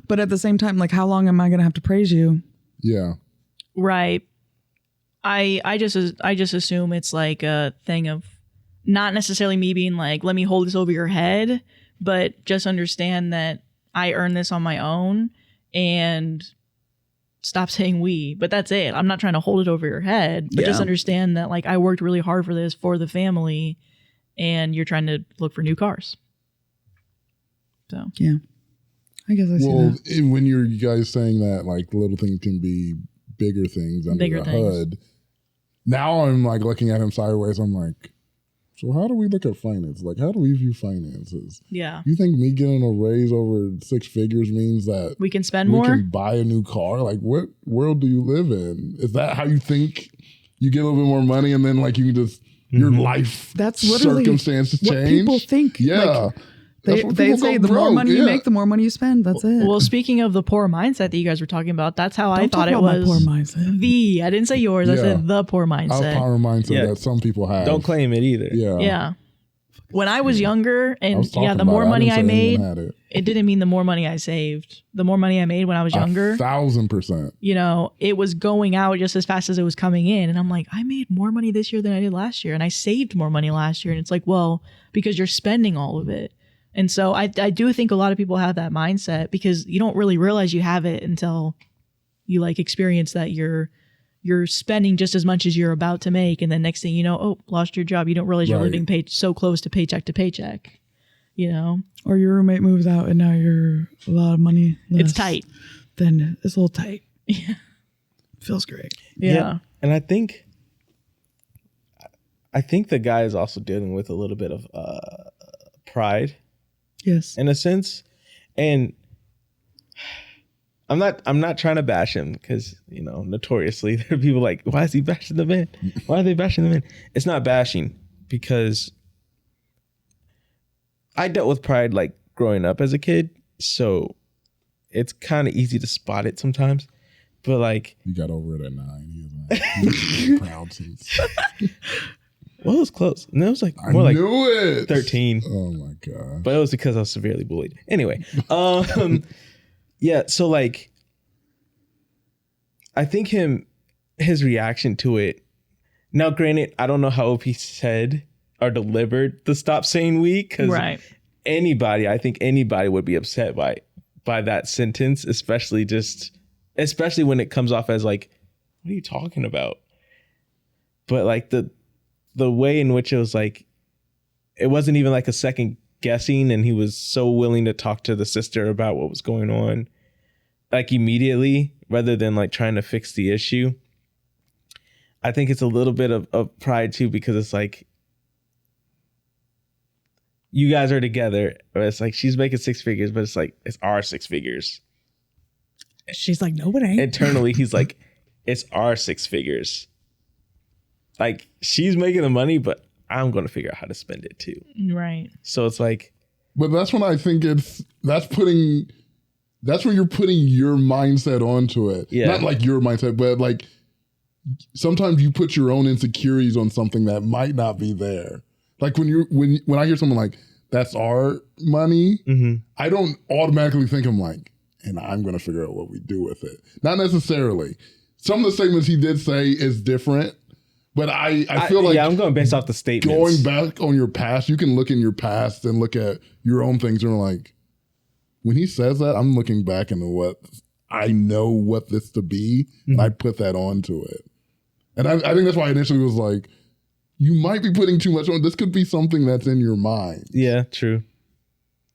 But at the same time, like, how long am I going to have to praise you? Yeah. Right. I just assume it's like a thing of not necessarily me being like, let me hold this over your head, but just understand that I earned this on my own and stop saying we. But that's it. I'm not trying to hold it over your head, but just Yeah. understand that like I worked really hard for this for the family and you're trying to look for new cars. So Yeah. I guess I see Well, that. and when you guys saying that, like, little things can be bigger things under Bigger the things. hood. Now I'm like looking at him sideways. I'm like, so how do we look at finance? Like, how do we view finances? yeah, You think me getting a raise over 6 figures means that we can spend we more. can buy a new car? Like, what world do you live in? Is that how you think you get a little bit more money and then like you can just your life That's literally circumstances what change? people think. Yeah. Like, That's they what they people say go the more broke, money you yeah. make, the more money you spend. That's it. Well, speaking of the poor mindset that you guys were talking about, that's how I Don't thought talk it about my was. poor mindset. I didn't say yours. I Yeah. said the poor Our mindset. power mindset Yeah. that some people have. Don't claim it either. Yeah. Yeah. When I was younger, I and was talking yeah, the about more it. money didn't I say made, anyone had it. it didn't mean the more money I saved. The more money I made when I was younger, 1,000%. you know, it was going out just as fast as it was coming in. And I'm like, I made more money this year than I did last year. And I saved more money last year. And it's like, well, because you're spending all of it. And so I do think a lot of people have that mindset because you don't really realize you have it until you like experience that you're spending just as much as you're about to make. And then next thing you know, oh, lost your job. You don't realize you're Right. living so close to paycheck, you know? Or your roommate moves out and now you're a lot of money less. It's tight. Then it's a little tight. Yeah. Feels great. Yeah. And I think the guy is also dealing with a little bit of pride Yes. in a sense. And I'm not trying to bash him because, you know, notoriously there are people like, why is he bashing the man? Why are they bashing the man? It's not bashing because I dealt with pride like growing up as a kid. So it's kind of easy to spot it sometimes. But like, You got over it at 9. He was proud since. well, it was close. And it was like I more like knew it. 13. Oh my God. But it was because I was severely bullied. Anyway, yeah. So like, I think his reaction to it, Now, granted, I don't know how OP said or delivered the stop saying we, because Right. I think anybody would be upset by that sentence, especially when it comes off as like, what are you talking about? But like the way in which it was like, it wasn't even like a second guessing, and he was so willing to talk to the sister about what was going on, like immediately, rather than like trying to fix the issue. I think it's a little bit of pride too, because it's like, you guys are together, but it's like she's making 6 figures, but it's like, it's our 6 figures. She's like, no, it ain't. Internally, he's like, it's our 6 figures. Like, she's making the money, but I'm going to figure out how to spend it too. Right. So it's like, But that's when I think that's when you're putting your mindset onto it. Yeah. Not like your mindset, but like sometimes you put your own insecurities on something that might not be there. Like when I hear someone like, that's our money, I don't automatically think I'm like, and I'm going to figure out what we do with it. Not necessarily. Some of the statements he did say is different, but I feel like, I'm going based off the statements. going back on your past, you can look in your past and look at your own things and like, when he says that, I'm looking back into what I know what this to be, and I put that onto it. And I think that's why I initially was like, you might be putting too much on. This could be something that's in your mind. Yeah, true.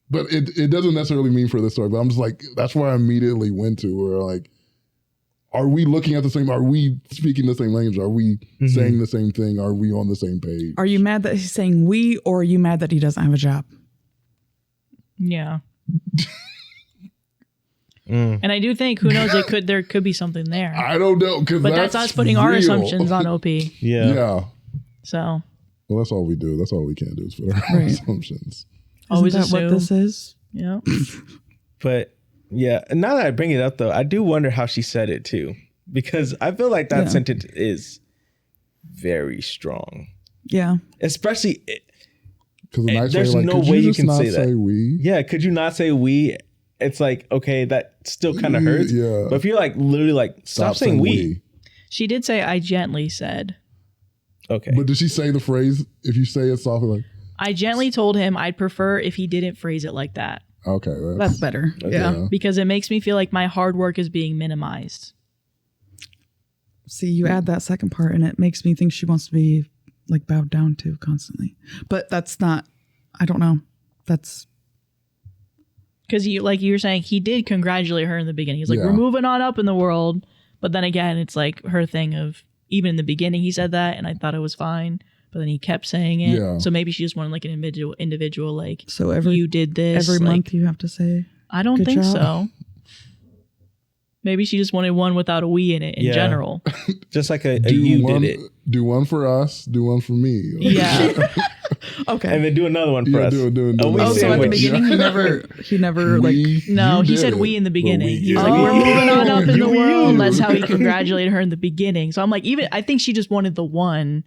But it doesn't necessarily mean for this story. But I'm just like, that's where I immediately went to, where like, are we looking at the same, are we speaking the same language? Are we saying the same thing? Are we on the same page? Are you mad that he's saying we, or are you mad that he doesn't have a job? Yeah. And I do think, who knows, there could be something there. I don't know. But that's us putting our assumptions on OP. Yeah. So Well, that's all we do. That's all we can do is put our assumptions. always Isn't that assume. what this is? Yeah. But yeah, and now that I bring it up though, I do wonder how she said it too, because I feel like that sentence is very strong. Yeah. Especially, Because the nice there's way, like, no could way you you just can not say that. say we? yeah, could you not say we? It's like, okay, that still kind of hurts. Yeah. But if you're like literally like, stop saying we. She did say, I gently said. Okay. But did she say the phrase? If you say it softly, like, I gently told him I'd prefer if he didn't phrase it like that. okay, That's better. Yeah. Because it makes me feel like my hard work is being minimized. See, you add that second part and it makes me think she wants to be like bowed down to constantly. But that's not, I don't know. That's, Because like you were saying, he did congratulate her in the beginning. He's like, we're moving on up in the world. But then again, it's like her thing of, even in the beginning, he said that, and I thought it was fine. But then he kept saying it. Yeah. So maybe she just wanted like an individual like, so every you did this. every like, month you have to say, I don't good think job. so. Maybe she just wanted one without a we in it in general. Just like a do you one, did it. do one for us, do one for me. Like, Yeah. okay. And then do another one for us. do we another Oh, so at the sandwich. beginning he never like, No, you he did said it, we in the but beginning. He was yeah. like, we're moving on up in the You. world. That's how he congratulated her in the beginning. So I'm like, I think she just wanted the one.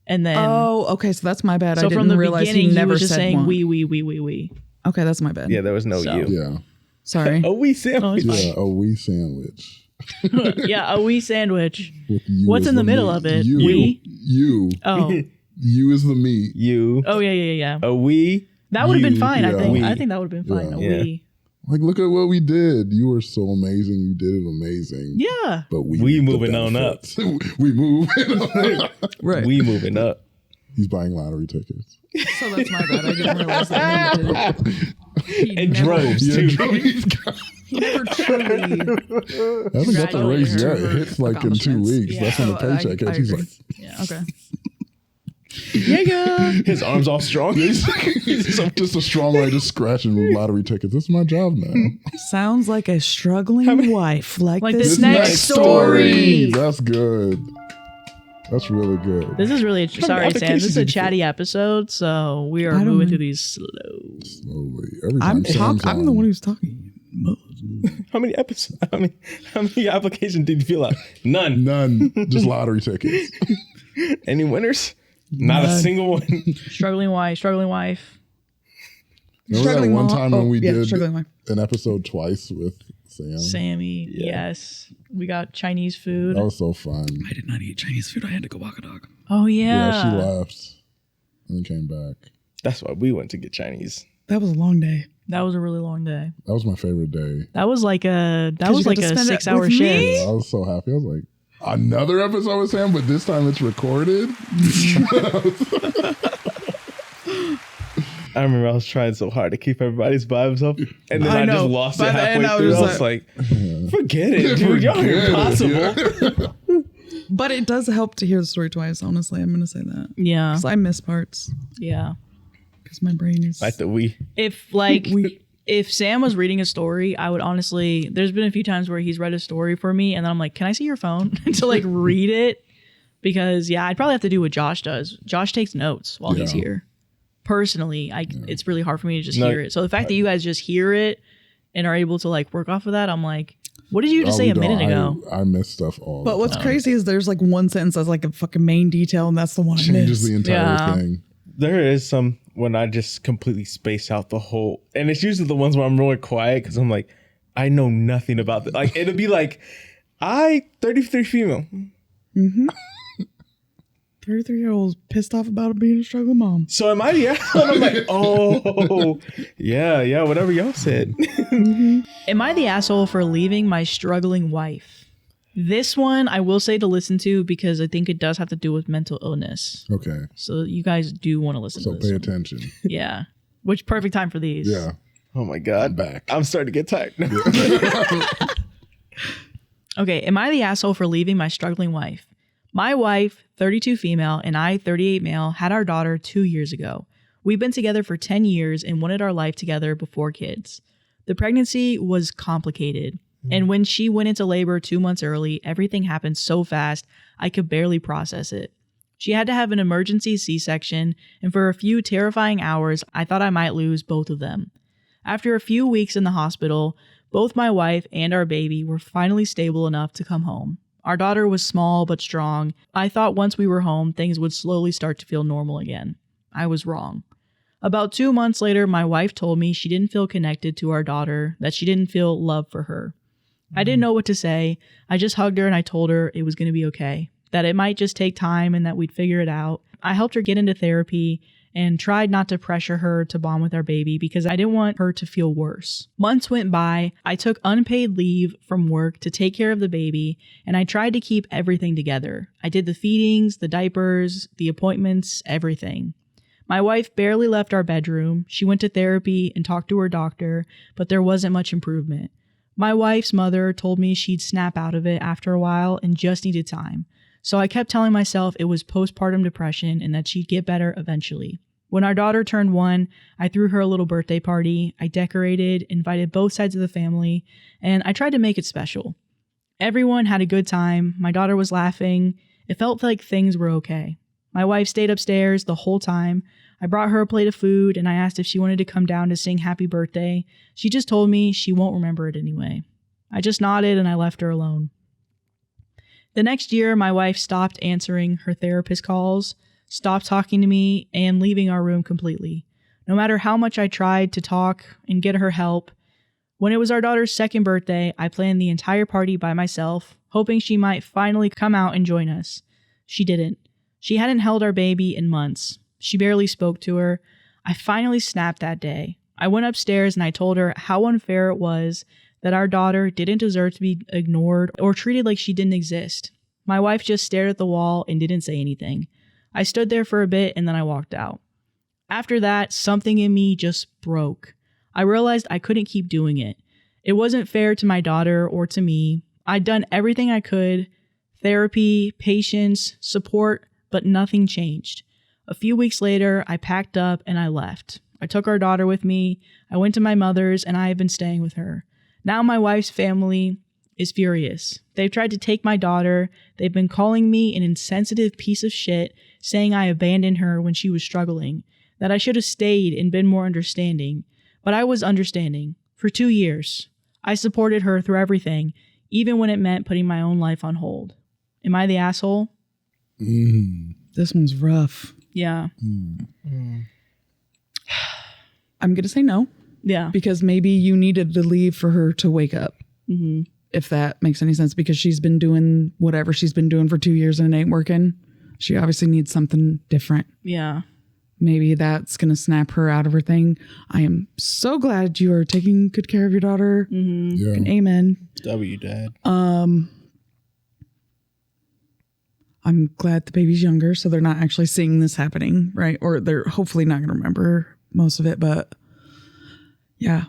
And then, oh, okay. So that's my bad. so I didn't from the realize beginning, he never was just said saying one. we. Okay, that's my bad. Yeah, there was no So- you. Yeah. Sorry. A we sandwich. Oh, it's Yeah, a we sandwich. Yeah, a we sandwich. With you What's as in the middle meat. of it? You. We? You. Oh, You is the meat. You. oh yeah. A we. That would have been You. fine. I Yeah. think. We. I think that would have been fine. A Yeah. we. Like, look at what we did. You were so amazing. You did it amazing. Yeah. But We reap the moving on up. benefits. We move. Right. We moving up. He's buying lottery tickets. So that's my bad. I didn't realize that he did. He And never- droves Yeah, too. He never truly. I haven't got the raise Congratulations. yet. It hits like in 2 weeks. Yeah. That's when the Oh, I- paycheck I hits. He's agree. like, Yeah. Okay. Yeah. His arms all strong. he's just a strong way just scratching lottery tickets. This is my job now. Sounds like a struggling wife like this this next story. That's good. That's really good. This is really sorry, Sam. This applications is a did you chatty episode, so we are I don't moving know. through these slow. Slowly. Every time I'm the one who's talking. How many episodes? How many applications did you fill out? None. None. Just lottery tickets. Any winners? Not a single one. Struggling wife. Remember that one time when we did struggling wife. an episode twice with Sammy, yes. We got Chinese food. That was so fun. I did not eat Chinese food. I had to go walk a dog. Oh, yeah. Yeah, she left and then came back. That's why we went to get Chinese. That was a long day. That was a really long day. That was my favorite day. That was like a you got to spend it 6-hour with shift. me? Yeah, I was so happy. I was like, another episode with Sam, but this time it's recorded. I remember I was trying so hard to keep everybody's vibes up, and then I just lost it By the halfway end, I through. was I was like, forget it, dude. Y'all are impossible. But it does help to hear the story twice, honestly. I'm going to say that. Yeah. Because I miss parts. Yeah. Because my brain is... Like the we. If Sam was reading a story, I would honestly, there's been a few times where he's read a story for me and then I'm like, can I see your phone to like read it? Because I'd probably have to do what Josh does. Josh takes notes while he's here. Personally, it's really hard for me to just hear it. So the fact that you guys just hear it and are able to like work off of that, I'm like, what did you just say a minute ago? I miss stuff all But the what's time. crazy is there's like one sentence that's like a fucking main detail, and that's the one I Changes miss. the entire thing. There is some when I just completely space out the whole, and it's usually the ones where I'm really quiet because I'm like, I know nothing about this. Like it'll be like, 33 female. 33-year-old's pissed off about being a struggling mom. So am I the asshole? I'm like, oh, yeah, whatever y'all said. Am I the asshole for leaving my struggling wife? This one I will say to listen to because I think it does have to do with mental illness. Okay. So you guys do want to listen to So this pay one. attention. Yeah. Which perfect time for these. Yeah. Oh my God. Back. I'm starting to get tired. Okay. Am I the asshole for leaving my struggling wife? My wife, 32 female, and I, 38 male, had our daughter 2 years ago. We've been together for 10 years and wanted our life together before kids. The pregnancy was complicated. And when she went into labor 2 months early, everything happened so fast, I could barely process it. She had to have an emergency C-section, and for a few terrifying hours, I thought I might lose both of them. After a few weeks in the hospital, both my wife and our baby were finally stable enough to come home. Our daughter was small but strong. I thought once we were home, things would slowly start to feel normal again. I was wrong. About 2 months later, my wife told me she didn't feel connected to our daughter, that she didn't feel love for her. I didn't know what to say. I just hugged her and I told her it was going to be okay, that it might just take time and that we'd figure it out. I helped her get into therapy and tried not to pressure her to bond with our baby because I didn't want her to feel worse. Months went by. I took unpaid leave from work to take care of the baby, and I tried to keep everything together. I did the feedings, the diapers, the appointments, everything. My wife barely left our bedroom. She went to therapy and talked to her doctor, but there wasn't much improvement. My wife's mother told me she'd snap out of it after a while and just needed time. So I kept telling myself it was postpartum depression and that she'd get better eventually. When our daughter turned 1, I threw her a little birthday party. I decorated, invited both sides of the family, and I tried to make it special. Everyone had a good time. My daughter was laughing. It felt like things were okay. My wife stayed upstairs the whole time. I brought her a plate of food and I asked if she wanted to come down to sing happy birthday. She just told me she won't remember it anyway. I just nodded and I left her alone. The next year, my wife stopped answering her therapist calls, stopped talking to me, and leaving our room completely. No matter how much I tried to talk and get her help, when it was our daughter's 2nd birthday, I planned the entire party by myself, hoping she might finally come out and join us. She didn't. She hadn't held our baby in months. She barely spoke to her. I finally snapped that day. I went upstairs and I told her how unfair it was that our daughter didn't deserve to be ignored or treated like she didn't exist. My wife just stared at the wall and didn't say anything. I stood there for a bit and then I walked out. After that, something in me just broke. I realized I couldn't keep doing it. It wasn't fair to my daughter or to me. I'd done everything I could. Therapy, patience, support, but nothing changed. A few weeks later, I packed up and I left. I took our daughter with me. I went to my mother's and I have been staying with her. Now my wife's family is furious. They've tried to take my daughter. They've been calling me an insensitive piece of shit, saying I abandoned her when she was struggling, that I should have stayed and been more understanding. But I was understanding. For 2 years, I supported her through everything, even when it meant putting my own life on hold. Am I the asshole? This one's rough. Yeah. I'm going to say no. Yeah. Because maybe you needed to leave for her to wake up. If that makes any sense, because she's been doing whatever she's been doing for 2 years and it ain't working. She obviously needs something different. Yeah. Maybe that's going to snap her out of her thing. I am so glad you are taking good care of your daughter. Yeah. Amen. W, Dad. I'm glad the baby's younger, so they're not actually seeing this happening, right? Or they're hopefully not going to remember most of it, but yeah.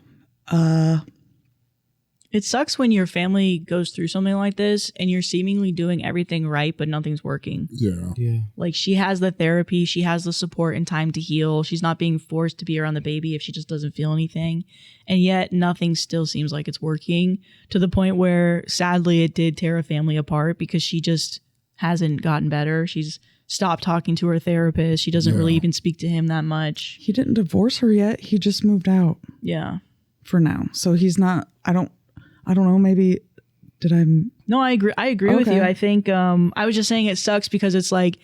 It sucks when your family goes through something like this and you're seemingly doing everything right, but nothing's working. Yeah. Yeah. Like, she has the therapy, she has the support and time to heal. She's not being forced to be around the baby if she just doesn't feel anything. And yet nothing still seems like it's working, to the point where sadly it did tear a family apart because she just hasn't gotten better. She's stopped talking to her therapist. She doesn't really even speak to him that much. He didn't divorce her yet. He just moved out Yeah. for now. So he's not, I don't know, maybe did I? No, I agree with Okay. you. I think I was just saying it sucks because it's like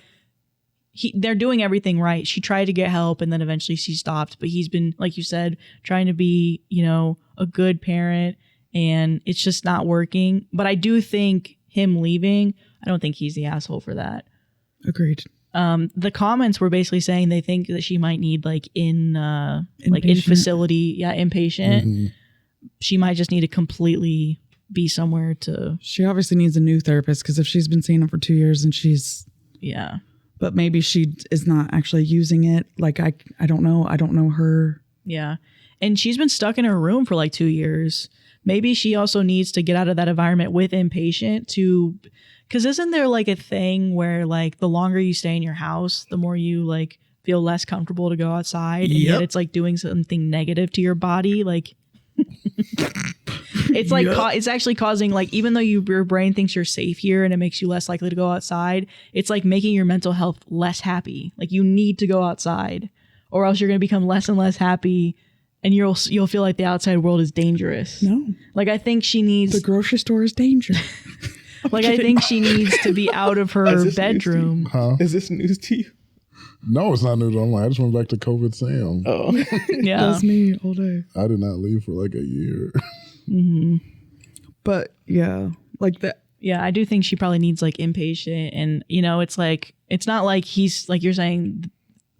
they're doing everything right. She tried to get help and then eventually she stopped, but he's been, like you said, trying to be, a good parent, and it's just not working. But I do think him leaving, I don't think he's the asshole for that. Agreed. The comments were basically saying they think that she might need in Inpatient. facility, inpatient. She might just need to completely be somewhere to, She obviously needs a new therapist, because if she's been seeing him for 2 years and but maybe she is not actually using it. Like, I don't know. I don't know her. Yeah. And she's been stuck in her room for like 2 years. Maybe she also needs to get out of that environment with inpatient because isn't there like a thing where like the longer you stay in your house, the more you like feel less comfortable to go outside. And yet it's like doing something negative to your body. Like it's like it's actually causing, like, even though your brain thinks you're safe here and it makes you less likely to go outside, it's like making your mental health less happy. Like, you need to go outside or else you're going to become less and less happy. And you'll feel like the outside world is dangerous. No. Like, I think she needs... The grocery store is dangerous. Like, I think she needs to be out of her bedroom. Huh? Is this news to you? No, it's not new to online. I just went back to COVID Sam. Oh. Yeah. That's me all day. I did not leave for like a year. But yeah, like that. Yeah, I do think she probably needs like inpatient. And, it's like, it's not like he's, like you're saying,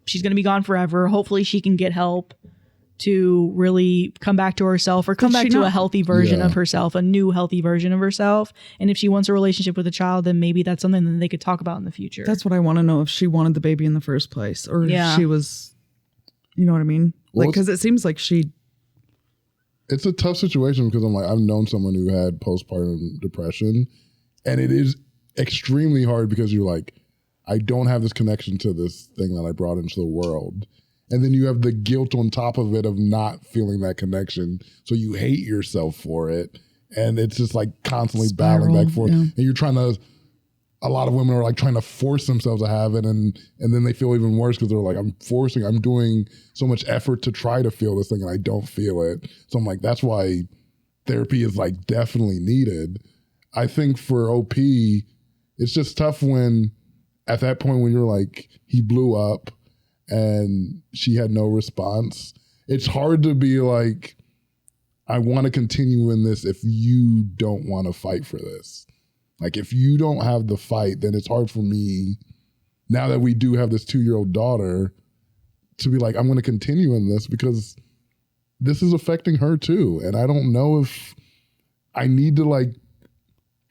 she's going to be gone forever. Hopefully she can get help to really come back to herself or come Does back she to not? a healthy version Yeah. of herself, a new healthy version of herself. And if she wants a relationship with a child, then maybe that's something that they could talk about in the future. That's what I want to know, if she wanted the baby in the first place, or Yeah. if she was, you know what I mean? Well, Like, because it seems like she. It's a tough situation because I'm like, I've known someone who had postpartum depression, and it is extremely hard because you're like, I don't have this connection to this thing that I brought into the world. And then you have the guilt on top of it of not feeling that connection. So you hate yourself for it. And it's just like constantly battling back and forth. yeah. And you're trying to, a lot of women are like trying to force themselves to have it. And then they feel even worse because they're like, I'm doing so much effort to try to feel this thing and I don't feel it. So I'm like, that's why therapy is like definitely needed. I think for OP, it's just tough when at that point when you're like, he blew up and she had no response. It's hard to be like, I want to continue in this if you don't want to fight for this. Like, if you don't have the fight, then it's hard for me, now that we do have this 2-year-old daughter, to be like, I'm going to continue in this because this is affecting her too. And I don't know if I need to like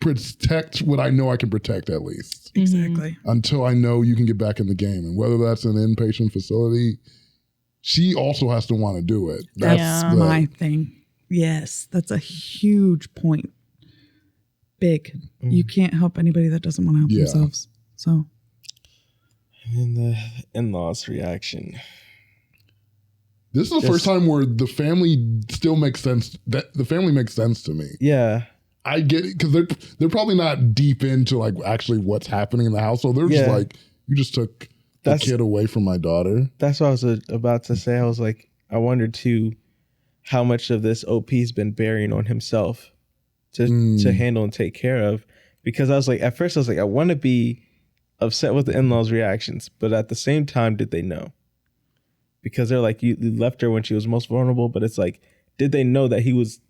protect what I know I can protect at least. Exactly. Until I know you can get back in the game. And whether that's an inpatient facility, she also has to want to do it. That's Yeah. my thing. Yes, that's a huge point. Big. You can't help anybody that doesn't want to help Yeah. themselves. So And the in-laws' reaction. This is the first time where the family still makes sense. That the family makes sense to me. Yeah. I get it because they're probably not deep into like actually what's happening in the household. They're just Yeah. like, you just took the That's- kid away from my daughter. That's what I was about to say. I was like, I wondered too how much of this OP's been bearing on himself to handle and take care of. Because I was like, at first I was like, I want to be upset with the in-laws' reactions, but at the same time, did they know? Because they're like, you left her when she was most vulnerable, but it's like, did they know that he was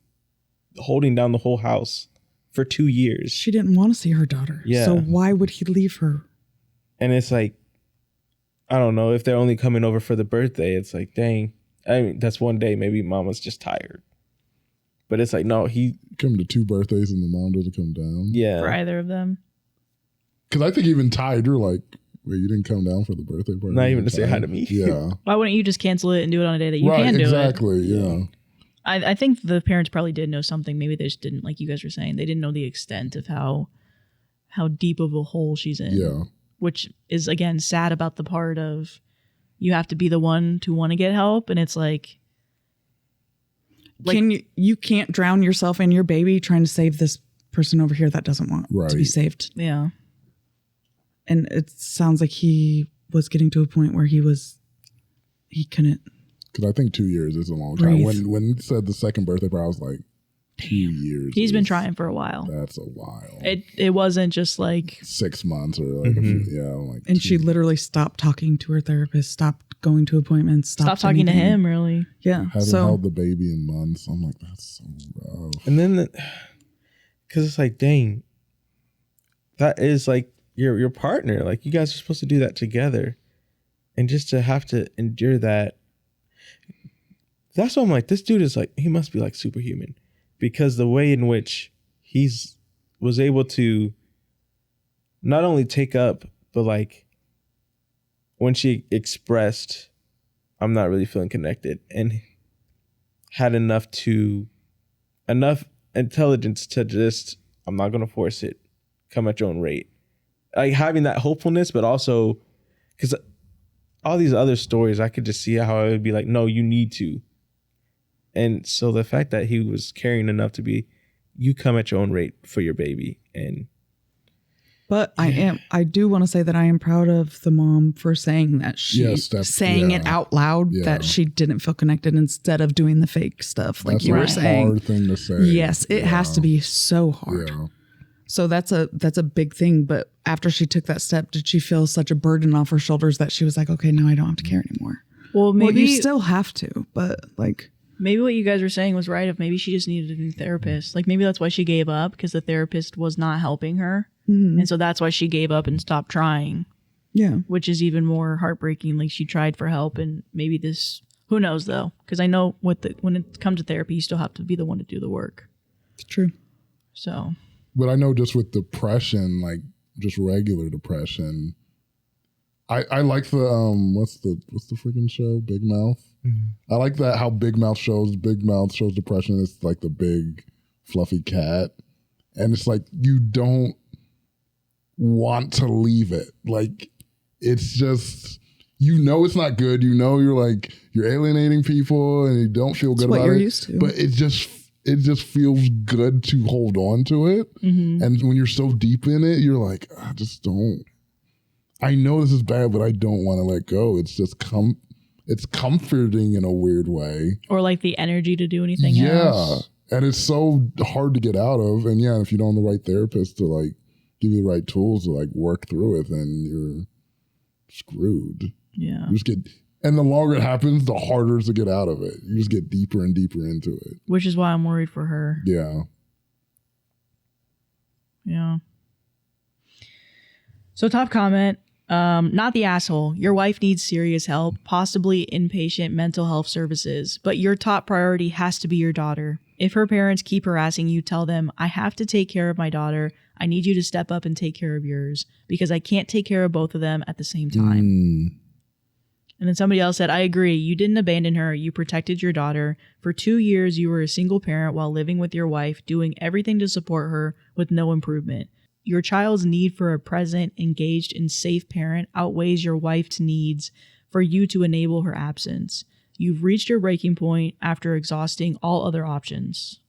holding down the whole house for 2 years. She didn't want to see her daughter. Yeah. So why would he leave her? And it's like, I don't know, if they're only coming over for the birthday, it's like, dang. I mean, that's one day. Maybe mama's just tired. But it's like, no, he Come to 2 birthdays and the mom doesn't come down. yeah. For either of them. Because I think even tied, you're like, wait, you didn't come down for the birthday party? Not You're even to say hi tired? to me. Yeah. Why wouldn't you just cancel it and do it on a day that you right, can do exactly, it? yeah. I think the parents probably did know something. Maybe they just didn't, like you guys were saying, they didn't know the extent of how deep of a hole she's in. Yeah. Which is, again, sad about the part of you have to be the one to want to get help. And it's like You can't drown yourself and your baby trying to save this person over here that doesn't want to be Right. saved. yeah. And it sounds like he was getting to a point where he couldn't. Because I think 2 years is a long time. Breathe. When he said the second birthday party, I was like, 2 years. He's been is- trying for a while. That's a while. It wasn't just like 6 months or like a few, yeah. Like And 2 she literally stopped talking to her therapist, stopped going to appointments, stop talking to anything. him, really. Yeah. Haven't So held the baby in months. I'm like, that's so rough. And then, because it's like, dang, that is like your partner. Like, you guys are supposed to do that together. And just to have to endure that. That's why I'm like, this dude is like, he must be like superhuman. Because the way in which was able to not only take up, but like when she expressed, I'm not really feeling connected, and had enough intelligence to just, I'm not going to force it, come at your own rate. Like having that hopefulness, but also, because all these other stories, I could just see how I would be like, no, you need to. And so the fact that he was caring enough to be, you come at your own rate for your baby. And but I do want to say that I am proud of the mom for saying that saying it out loud that she didn't feel connected instead of doing the fake stuff like That's you a were saying. hard thing to say. Yes, it has to be so hard. Yeah. So that's a big thing. But after she took that step, did she feel such a burden off her shoulders that she was like, okay, now I don't have to care anymore? Well, maybe you still have to, but like. Maybe what you guys were saying was right. If maybe she just needed a new therapist. Like maybe that's why she gave up, because the therapist was not helping her. Mm-hmm. And so that's why she gave up and stopped trying, Yeah. which is even more heartbreaking. Like she tried for help, and maybe this, who knows though? Because I know when it comes to therapy, you still have to be the one to do the work. It's true. So, But I know just with depression, like just regular depression, I like the what's the freaking show? Big Mouth. I like that how Big Mouth shows depression. It's like the big fluffy cat, and it's like you don't want to leave it. Like it's just, you know, it's not good. You know, you're alienating people, and you don't feel good what about you're it. used to. But it just feels good to hold on to it. mm-hmm. And when you're so deep in it, you're like, I just don't. I know this is bad, but I don't want to let go. It's just it's comforting in a weird way. Or like the energy to do anything Yeah. else. And it's so hard to get out of. And yeah, if you don't have the right therapist to like give you the right tools to like work through it, then you're screwed. Yeah. You just get, and the longer it happens, the harder it is to get out of it. You just get deeper and deeper into it. Which is why I'm worried for her. Yeah. Yeah. So top comment, not the asshole. Your wife needs serious help, possibly inpatient mental health services, but your top priority has to be your daughter. If her parents keep harassing you, tell them, I have to take care of my daughter. I need you to step up and take care of yours because I can't take care of both of them at the same time. And then somebody else said, I agree. You didn't abandon her. You protected your daughter. For 2 years, you were a single parent while living with your wife, doing everything to support her with no improvement. Your child's need for a present, engaged, and safe parent outweighs your wife's needs for you to enable her absence. You've reached your breaking point after exhausting all other options.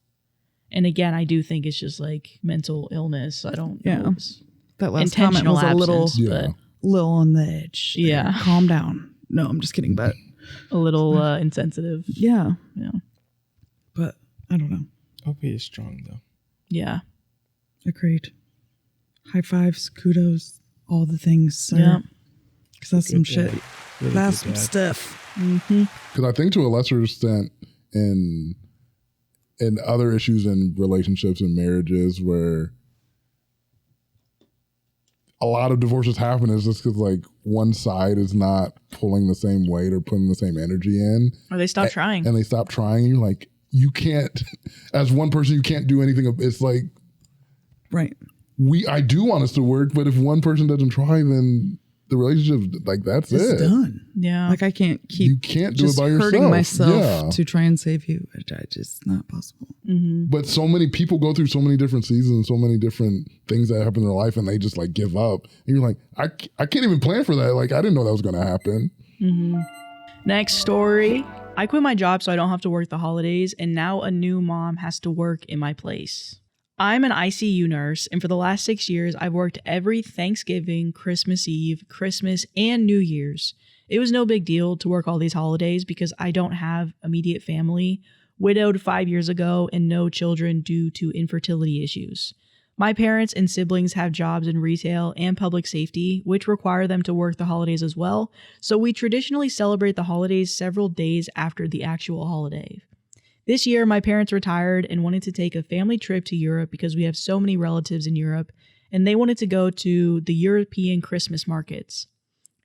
And again, I do think it's just like mental illness. I don't know. It's That last comment intentional was a absence, little, but little on the edge. there. Yeah. Calm down. No, I'm just kidding. But a little insensitive. yeah. Yeah. But I don't know. Poppy is strong though. Yeah. Agreed. High fives, kudos, all the things, sir. Yeah. Because that's some Good shit. dad. Really That's good some dad. stuff. Mm-hmm. Because I think to a lesser extent in and other issues in relationships and marriages where a lot of divorces happen is just because like one side is not pulling the same weight or putting the same energy in, or they stop trying. and they stop trying. And you're like, you can't, as one person, you can't do anything. It's like, Right. I do want us to work, but if one person doesn't try, then the relationship, like that's It's it. done. Yeah. Like I can't keep You can't do it just by yourself. hurting myself Yeah. to try and save you. It's just not possible. But so many people go through so many different seasons, so many different things that happen in their life, and they just like give up. And you're like, I can't even plan for that. Like I didn't know that was going to happen. Next story. I quit my job so I don't have to work the holidays, and now a new mom has to work in my place. I'm an ICU nurse, and for the last 6 years, I've worked every Thanksgiving, Christmas Eve, Christmas, and New Year's. It was no big deal to work all these holidays because I don't have immediate family, widowed 5 years ago, and no children due to infertility issues. My parents and siblings have jobs in retail and public safety, which require them to work the holidays as well, so we traditionally celebrate the holidays several days after the actual holiday. This year, my parents retired and wanted to take a family trip to Europe because we have so many relatives in Europe, and they wanted to go to the European Christmas markets.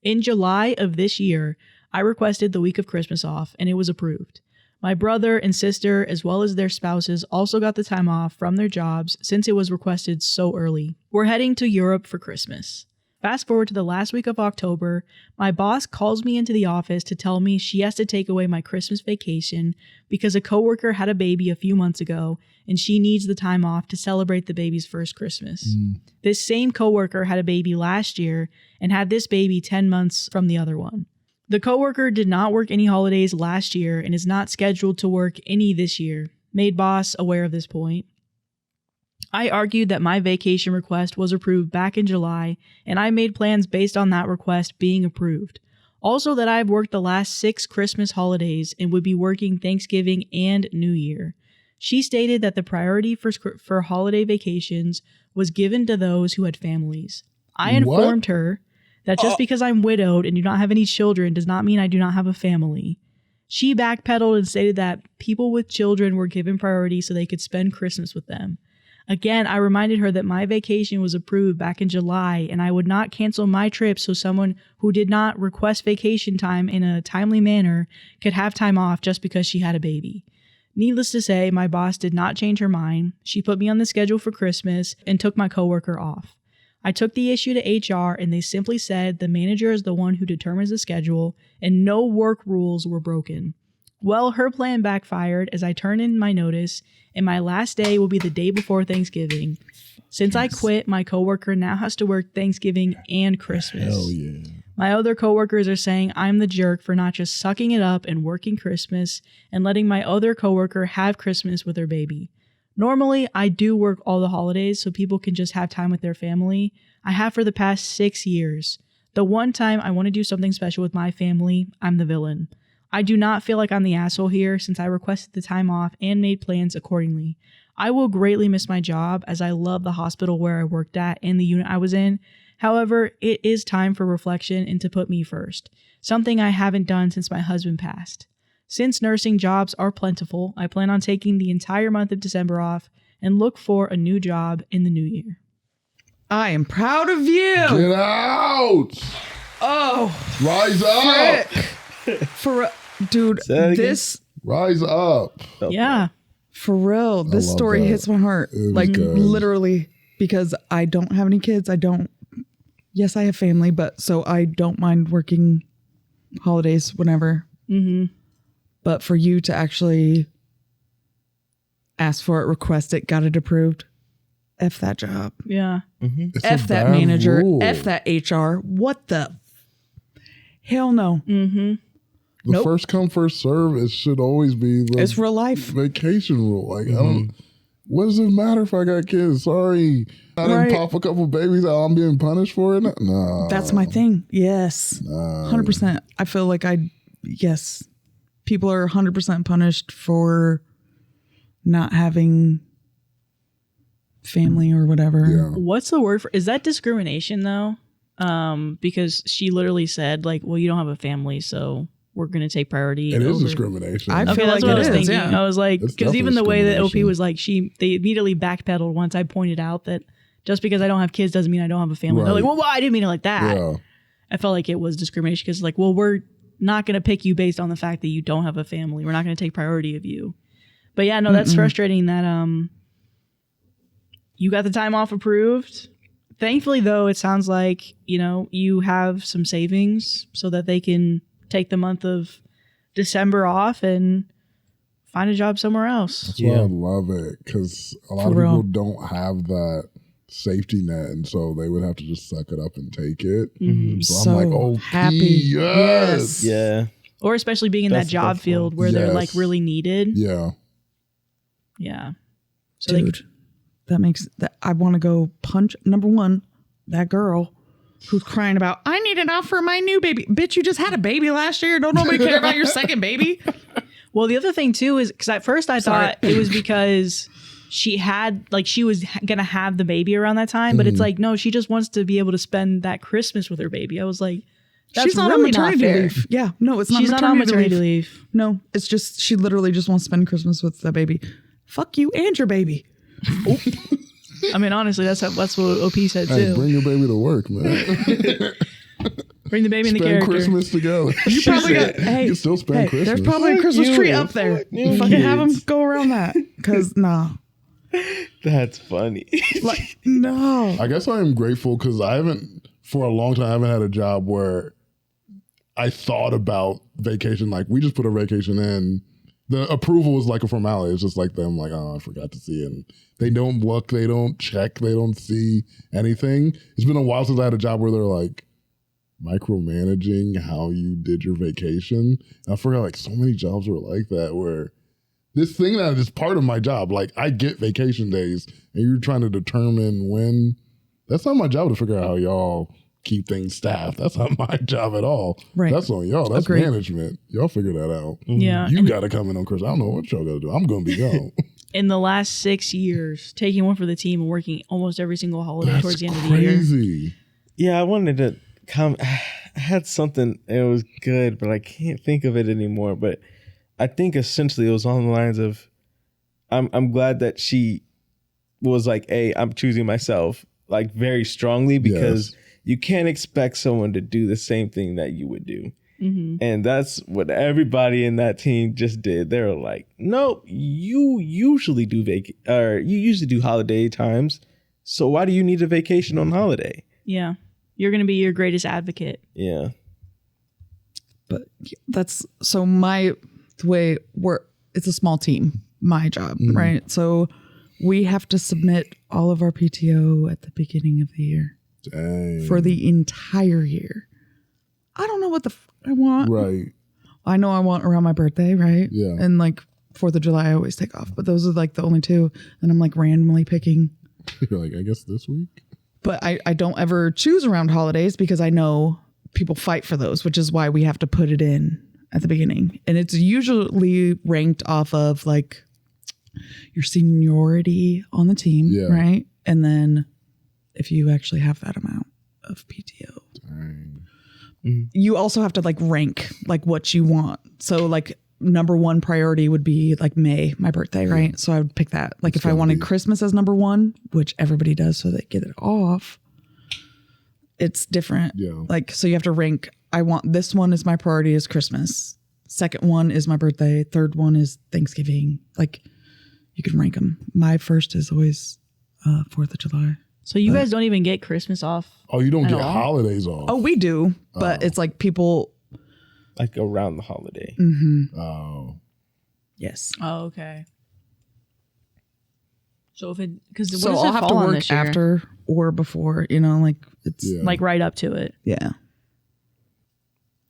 In July of this year, I requested the week of Christmas off, and it was approved. My brother and sister, as well as their spouses, also got the time off from their jobs since it was requested so early. We're heading to Europe for Christmas. Fast forward to the last week of October, my boss calls me into the office to tell me she has to take away my Christmas vacation because a coworker had a baby a few months ago and she needs the time off to celebrate the baby's first Christmas. This same coworker had a baby last year and had this baby 10 months from the other one. The coworker did not work any holidays last year and is not scheduled to work any this year. Made boss aware of this point. I argued that my vacation request was approved back in July, and I made plans based on that request being approved. Also that I've worked the last 6 Christmas holidays and would be working Thanksgiving and New Year. She stated that the priority for holiday vacations was given to those who had families. I informed her that just because I'm widowed and do not have any children does not mean I do not have a family. She backpedaled and stated that people with children were given priority so they could spend Christmas with them. Again, I reminded her that my vacation was approved back in July and I would not cancel my trip so someone who did not request vacation time in a timely manner could have time off just because she had a baby. Needless to say, my boss did not change her mind. She put me on the schedule for Christmas and took my coworker off. I took the issue to HR and they simply said the manager is the one who determines the schedule and no work rules were broken. Well, her plan backfired as I turned in my notice and my last day will be the day before Thanksgiving. Since I quit, my coworker now has to work Thanksgiving and Christmas. Hell yeah. My other coworkers are saying I'm the jerk for not just sucking it up and working Christmas and letting my other coworker have Christmas with her baby. Normally, I do work all the holidays so people can just have time with their family. I have for the past 6 years. The one time I want to do something special with my family, I'm the villain. I do not feel like I'm the asshole here since I requested the time off and made plans accordingly. I will greatly miss my job as I love the hospital where I worked at and the unit I was in. However, it is time for reflection and to put me first, something I haven't done since my husband passed. Since nursing jobs are plentiful, I plan on taking the entire month of December off and look for a new job in the new year. I am proud of you. Get out! Oh, Rise up! for dude, Say that again? this Rise up! Yeah. for real. This love story that. hits my heart. It was Like good. literally, because I don't have any kids. Yes, I have family, but so I don't mind working holidays whenever. But for you to actually ask for it, request it, got it approved, F that job. Yeah. It's F a that bad manager. rule. F that HR. What the? Hell no. The Nope. first come, first serve. It should always be the It's real life. vacation rule. Like, I don't. What does it matter if I got kids? Sorry, I didn't Right. pop a couple babies out. I'm being punished for it. No, That's my thing. Yes. 100%. I feel like yes. People are 100% punished for not having family or whatever. Yeah. What's the word for, is that discrimination though? Because she literally said like, well, you don't have a family, so we're going to take priority. It is over. discrimination. I Okay, feel that's like what I it was is, thinking. yeah. I was like, It's because even the way that OP discrimination. was like, they immediately backpedaled once I pointed out that just because I don't have kids doesn't mean I don't have a family. They're like, Right. well, I didn't mean it like that. Yeah. I felt like it was discrimination because like, well, we're not going to pick you based on the fact that you don't have a family. We're not going to take priority of you. But yeah, no, that's frustrating that you got the time off approved. Thankfully, though, it sounds like, you have some savings so that they can take the month of December off and find a job somewhere else. That's why I love it, because a lot of For real. people don't have that safety net, and so they would have to just suck it up and take it. So So I'm like, oh, happy. yes. Yeah. Or especially being in that That's job one. field where they're like Yes. really needed. Yeah. Yeah. So Dude, that makes that I want to go punch number one, that girl who's crying about, I need it off for my new baby. Bitch, you just had a baby last year. Don't nobody care about your second baby? well, the other thing too is because at first I Sorry. thought it was because she was gonna have the baby around that time, but it's like, no, she just wants to be able to spend that Christmas with her baby. I was like, that's She's not really on maternity not fair. leave. Yeah, no, it's not She's not on maternity leave. leave. No, it's just she literally just wants to spend Christmas with the baby. Fuck you and your baby. I mean, honestly, that's what OP said Hey, too. bring your baby to work, man. Bring the baby in the Spend character. Christmas together. You probably got, hey, You can still spend hey, Christmas. there's probably a Fuck Christmas you. tree up there. Fuck you Fucking have them kids. go around that. Because, nah. That's funny. Like, no. I guess I am grateful because for a long time, I haven't had a job where I thought about vacation. Like, we just put a vacation in. The approval is like a formality. It's just like them, like, oh, I forgot to see it. And they don't look, they don't check, they don't see anything. It's been a while since I had a job where they're like micromanaging how you did your vacation. And I forgot, like, so many jobs were like that, where this thing that is part of my job, like, I get vacation days and you're trying to determine when. That's not my job to figure out how y'all keep things staffed. That's not my job at all. Right. That's on y'all. That's Agreed. management. Y'all figure that out. Yeah. You got to come in on Christmas. I don't know what y'all got to do. I'm going to be gone. In the last 6 years, taking one for the team and working almost every single holiday That's towards the end of the year. crazy. Yeah, I wanted to come. I had something. It was good, but I can't think of it anymore. But I think essentially it was on the lines of, I'm glad that she was like, hey, I'm choosing myself, like, very strongly, because you can't expect someone to do the same thing that you would do. And that's what everybody in that team just did. They were like, nope, you usually do holiday times. So why do you need a vacation on holiday? Yeah. You're going to be your greatest advocate. Yeah. But that's so the way it's a small team, my job, right? So we have to submit all of our PTO at the beginning of the year Dang. for the entire year. I don't know what I want. Right. I know I want around my birthday, right? Yeah. And like 4th of July, I always take off. But those are like the only two. And I'm like randomly picking. You're like, I guess this week? But I don't ever choose around holidays because I know people fight for those, which is why we have to put it in at the beginning. And it's usually ranked off of like your seniority on the team, right? And then if you actually have that amount of PTO. Dang. You also have to like rank like what you want. So like number one priority would be like May, my birthday, right? So I would pick that. Like if I wanted Christmas as number one, which everybody does so they get it off, it's different. Yeah. Like, so you have to rank, I want this one is my priority is Christmas. Second one is my birthday. Third one is Thanksgiving. Like you can rank them. My first is always 4th of July. So you guys don't even get Christmas off? Oh, you don't At get all? holidays off. Oh, we do. But it's like people. Like around the holiday. Oh. Yes. Oh, okay. So if it, because So what does I'll it have to fall on work this year? after or before, like it's Yeah. Like right up to it. yeah.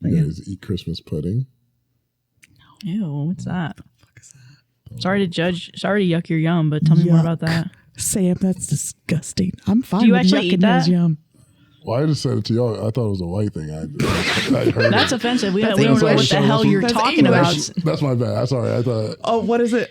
You guys eat Christmas pudding? Ew, what's that? Sorry to yuck your yum, but tell me more Yuck. about that. Sam, that's disgusting. I'm fine. Do you with actually yucking eat that? those yum. Well, I just said it to y'all. I thought it was a white thing. I heard That's it. offensive. We That's don't know what English. the hell you're That's talking English. about. That's my bad. I'm sorry. I thought Oh, what is it?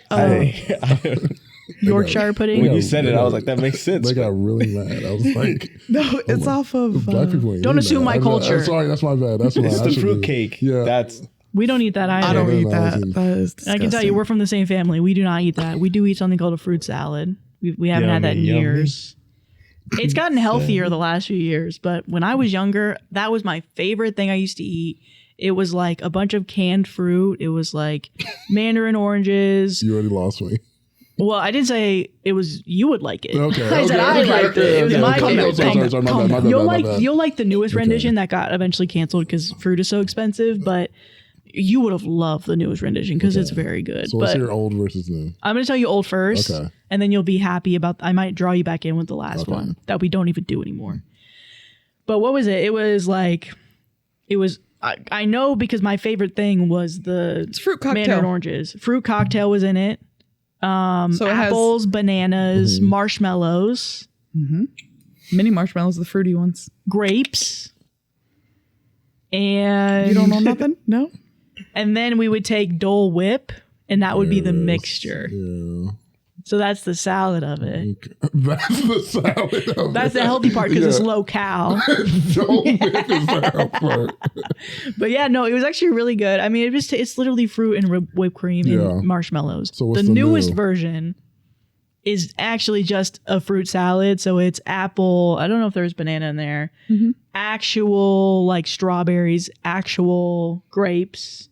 Yorkshire pudding. When you said it, I was like, that makes sense. they got really mad. I was like, No, it's off of. black people ain't Don't eating assume that. my I'm culture. sorry. That's my bad. That's my It's I the should fruit do- cake. Yeah. That's We don't eat that either. I don't Yeah, eat no, that. it's- That is disgusting. I can tell you, we're from the same family. We do not eat that. We do eat something called a fruit salad. We haven't had that in Yummy, yummy. years. It's gotten healthier the last few years, but when I was younger, that was my favorite thing I used to eat. It was like a bunch of canned fruit. It was like mandarin oranges. You already lost me. Well, I didn't say it was you would like it. Okay. I said I liked it. It was my favorite thing. Sorry, my bad, my bad. You'll like the newest rendition that got eventually canceled because fruit is so expensive, but you would have loved the newest rendition because it's very good. So let's But hear old versus new. I'm going to tell you old first, Okay. and then you'll be happy about. I might draw you back in with the last Okay. one that we don't even do anymore. But what was it? It was like, it was. I know because my favorite thing was It's fruit cocktail. mandarin oranges. Fruit cocktail was in it. So it has Apples, bananas, marshmallows, mini marshmallows, the fruity ones. grapes, and You don't know nothing? No? and then we would take Dole Whip, and that would be the mixture. Yeah. So that's the salad of it. That's the salad of That's it. the healthy part because it's low cal. Don't whip is the health part. But yeah, no, it was actually really good. I mean, it's literally fruit and whipped cream Yeah. and marshmallows. So what's the the newest new? version is actually just a fruit salad. So it's apple. I don't know if there's banana in there. Actual like strawberries, actual grapes,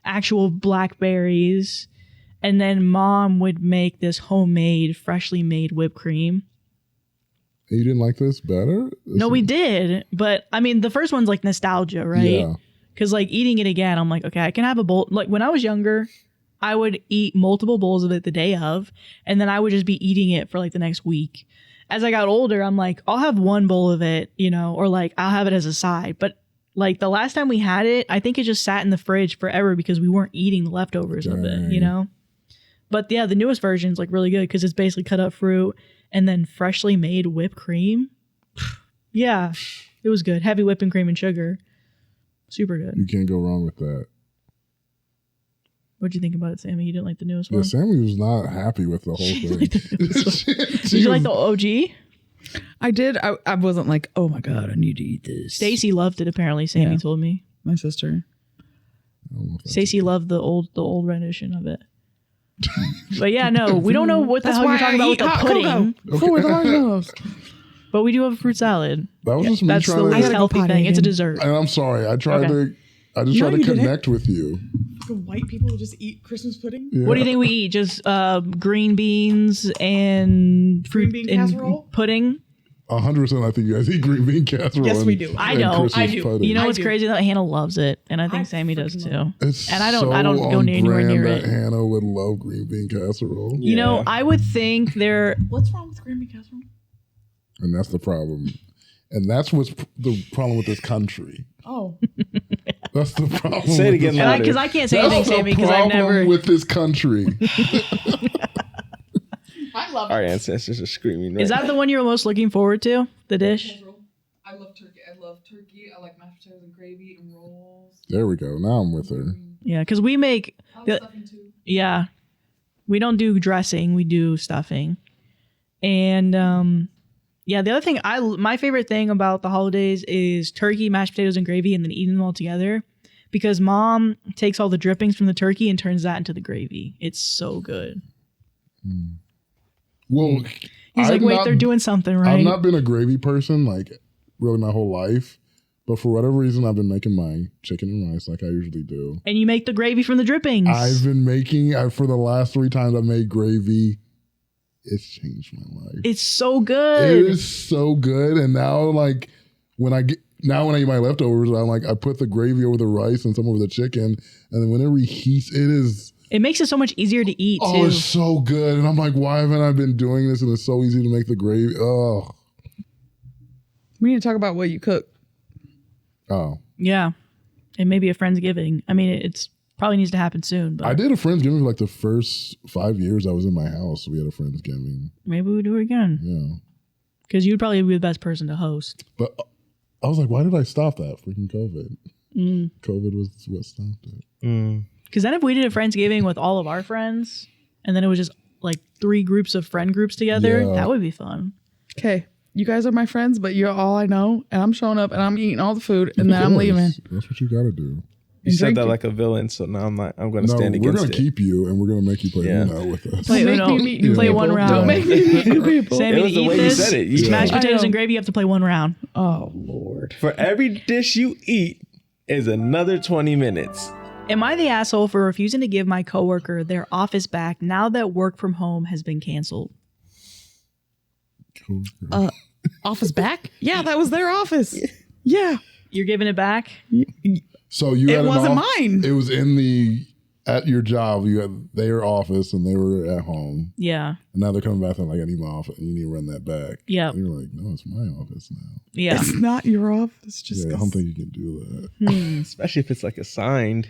actual blackberries. And then mom would make this homemade, freshly made whipped cream. You didn't like this better? No, we did. But I mean, the first one's like nostalgia, right? Yeah. Because like eating it again, I'm like, okay, I can have a bowl. Like when I was younger, I would eat multiple bowls of it the day of, and then I would just be eating it for like the next week. As I got older, I'm like, I'll have one bowl of it, you know, or like I'll have it as a side. But like the last time we had it, I think it just sat in the fridge forever because we weren't eating the leftovers of it, you know? But yeah, the newest version is like really good because it's basically cut up fruit and then freshly made whipped cream. Yeah, it was good. Heavy whipping cream and sugar. Super good. You can't go wrong with that. What'd you think about it, Sammy? You didn't like the newest Yeah, one? Sammy was not happy with the whole thing. Did you like the OG? I did. I wasn't like, oh my God, I need to eat this. Stacy loved it, apparently, Sammy Yeah. told me. My sister. Stacy loved the old rendition of it. But yeah, no, we don't know what the hell you're talking about with the pudding. For the marshmallows. But we do have a fruit salad. That was just me That's the trying least to. go healthy potty thing. It's a again. dessert. And I'm sorry. I tried Okay. to. I just No, tried to you didn't. connect with you. The white people just eat Christmas pudding? Yeah. What do you think we eat? Just green beans and fruit bean and casserole? pudding? 100%. I think you guys eat green bean casserole. Yes, and- we do. I and know. Christmas I do. pudding. You know I what's do. crazy though? Hannah loves it, and I think I Sammy does freaking too. love It's and I don't so go on anywhere near brand it. that Hannah would love green bean casserole, You know, Yeah. I would think they're What's wrong with green bean casserole? and that's the problem. And that's what's the problem with this country. Oh. That's the problem. Say it with again this- louder. because I can't say That's anything, the Sammy, because I've problem never. with this country. I love Our ancestors are screaming. Right Is that the one you're most looking forward to? The dish? I love turkey. I love turkey. I like mashed potatoes and gravy and rolls. There we go. Now I'm with her. Yeah, because we make. I The- love stuffing too. Yeah, we don't do dressing. We do stuffing, and yeah. The other thing my favorite thing about the holidays is turkey, mashed potatoes, and gravy, and then eating them all together. Because mom takes all the drippings from the turkey and turns that into the gravy. It's so good. Well, He's like, wait, they're doing something right. I've not been a gravy person like really my whole life, but for whatever reason, I've been making my chicken and rice like I usually do. And you make the gravy from the drippings. I've been making for the last 3 times I made gravy. It's changed my life. It's so It good. is so good, and now like when I eat my leftovers, I'm like I put the gravy over the rice and some over the chicken, and then when it reheats, it is. It makes it so much easier to eat Oh, too. it's so good. And I'm like, why haven't I been doing this? And it's so easy to make the gravy. Oh. We need to talk about what you cook. Oh. Yeah. And maybe a Friendsgiving. I mean, it's probably needs to happen soon, but I did a Friendsgiving for like the first 5 years I was in my house. We had a Friendsgiving. maybe we do it again. Yeah. Because you'd probably be the best person to host. But I was like, why did I stop that? Freaking COVID. Mm. COVID was what stopped it. Because then if we did a Friendsgiving with all of our friends, and then it was just like 3 groups of friend groups together, Yeah. that would be fun. Okay. You guys are my friends, but you're all I know. And I'm showing up and I'm eating all the food and then I'm leaving. That's what you got to do. You said drink that it. like a villain, so now I'm going to No, stand we're against gonna it. keep you, and we're gonna make you play Yeah. Uno with us. Play Don't make Uno. me meet new Play people. one round. Don't make me meet new people. Sammy, It was to the eat way you this, said it. You mashed said- potatoes I and know. gravy, you have to play one round. Oh Lord. For every dish you eat is another 20 minutes. Am I the asshole for refusing to give my coworker their office back now that work from home has been canceled? Office back? Yeah, that was their office. Yeah. You're giving it back? So you It had wasn't mine. It was at your job. You had their office, and they were at home. Yeah. And now they're coming back and like, I need my office. You need to run that back. Yep. And you're like, no, it's my office now. Yeah. It's not your office. Just Yeah, I 'cause- don't think you can do that. Especially if it's like assigned.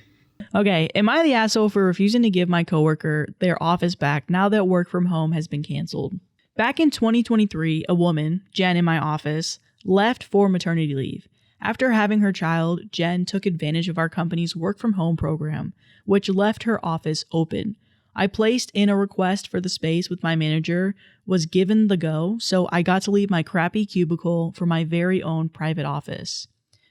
Okay. Am I the asshole for refusing to give my coworker their office back now that work from home has been canceled? Back in 2023, a woman, Jen, in my office, left for maternity leave. After having her child, Jen took advantage of our company's work from home program, which left her office open. I placed in a request for the space with my manager, was given the go, so I got to leave my crappy cubicle for my very own private office.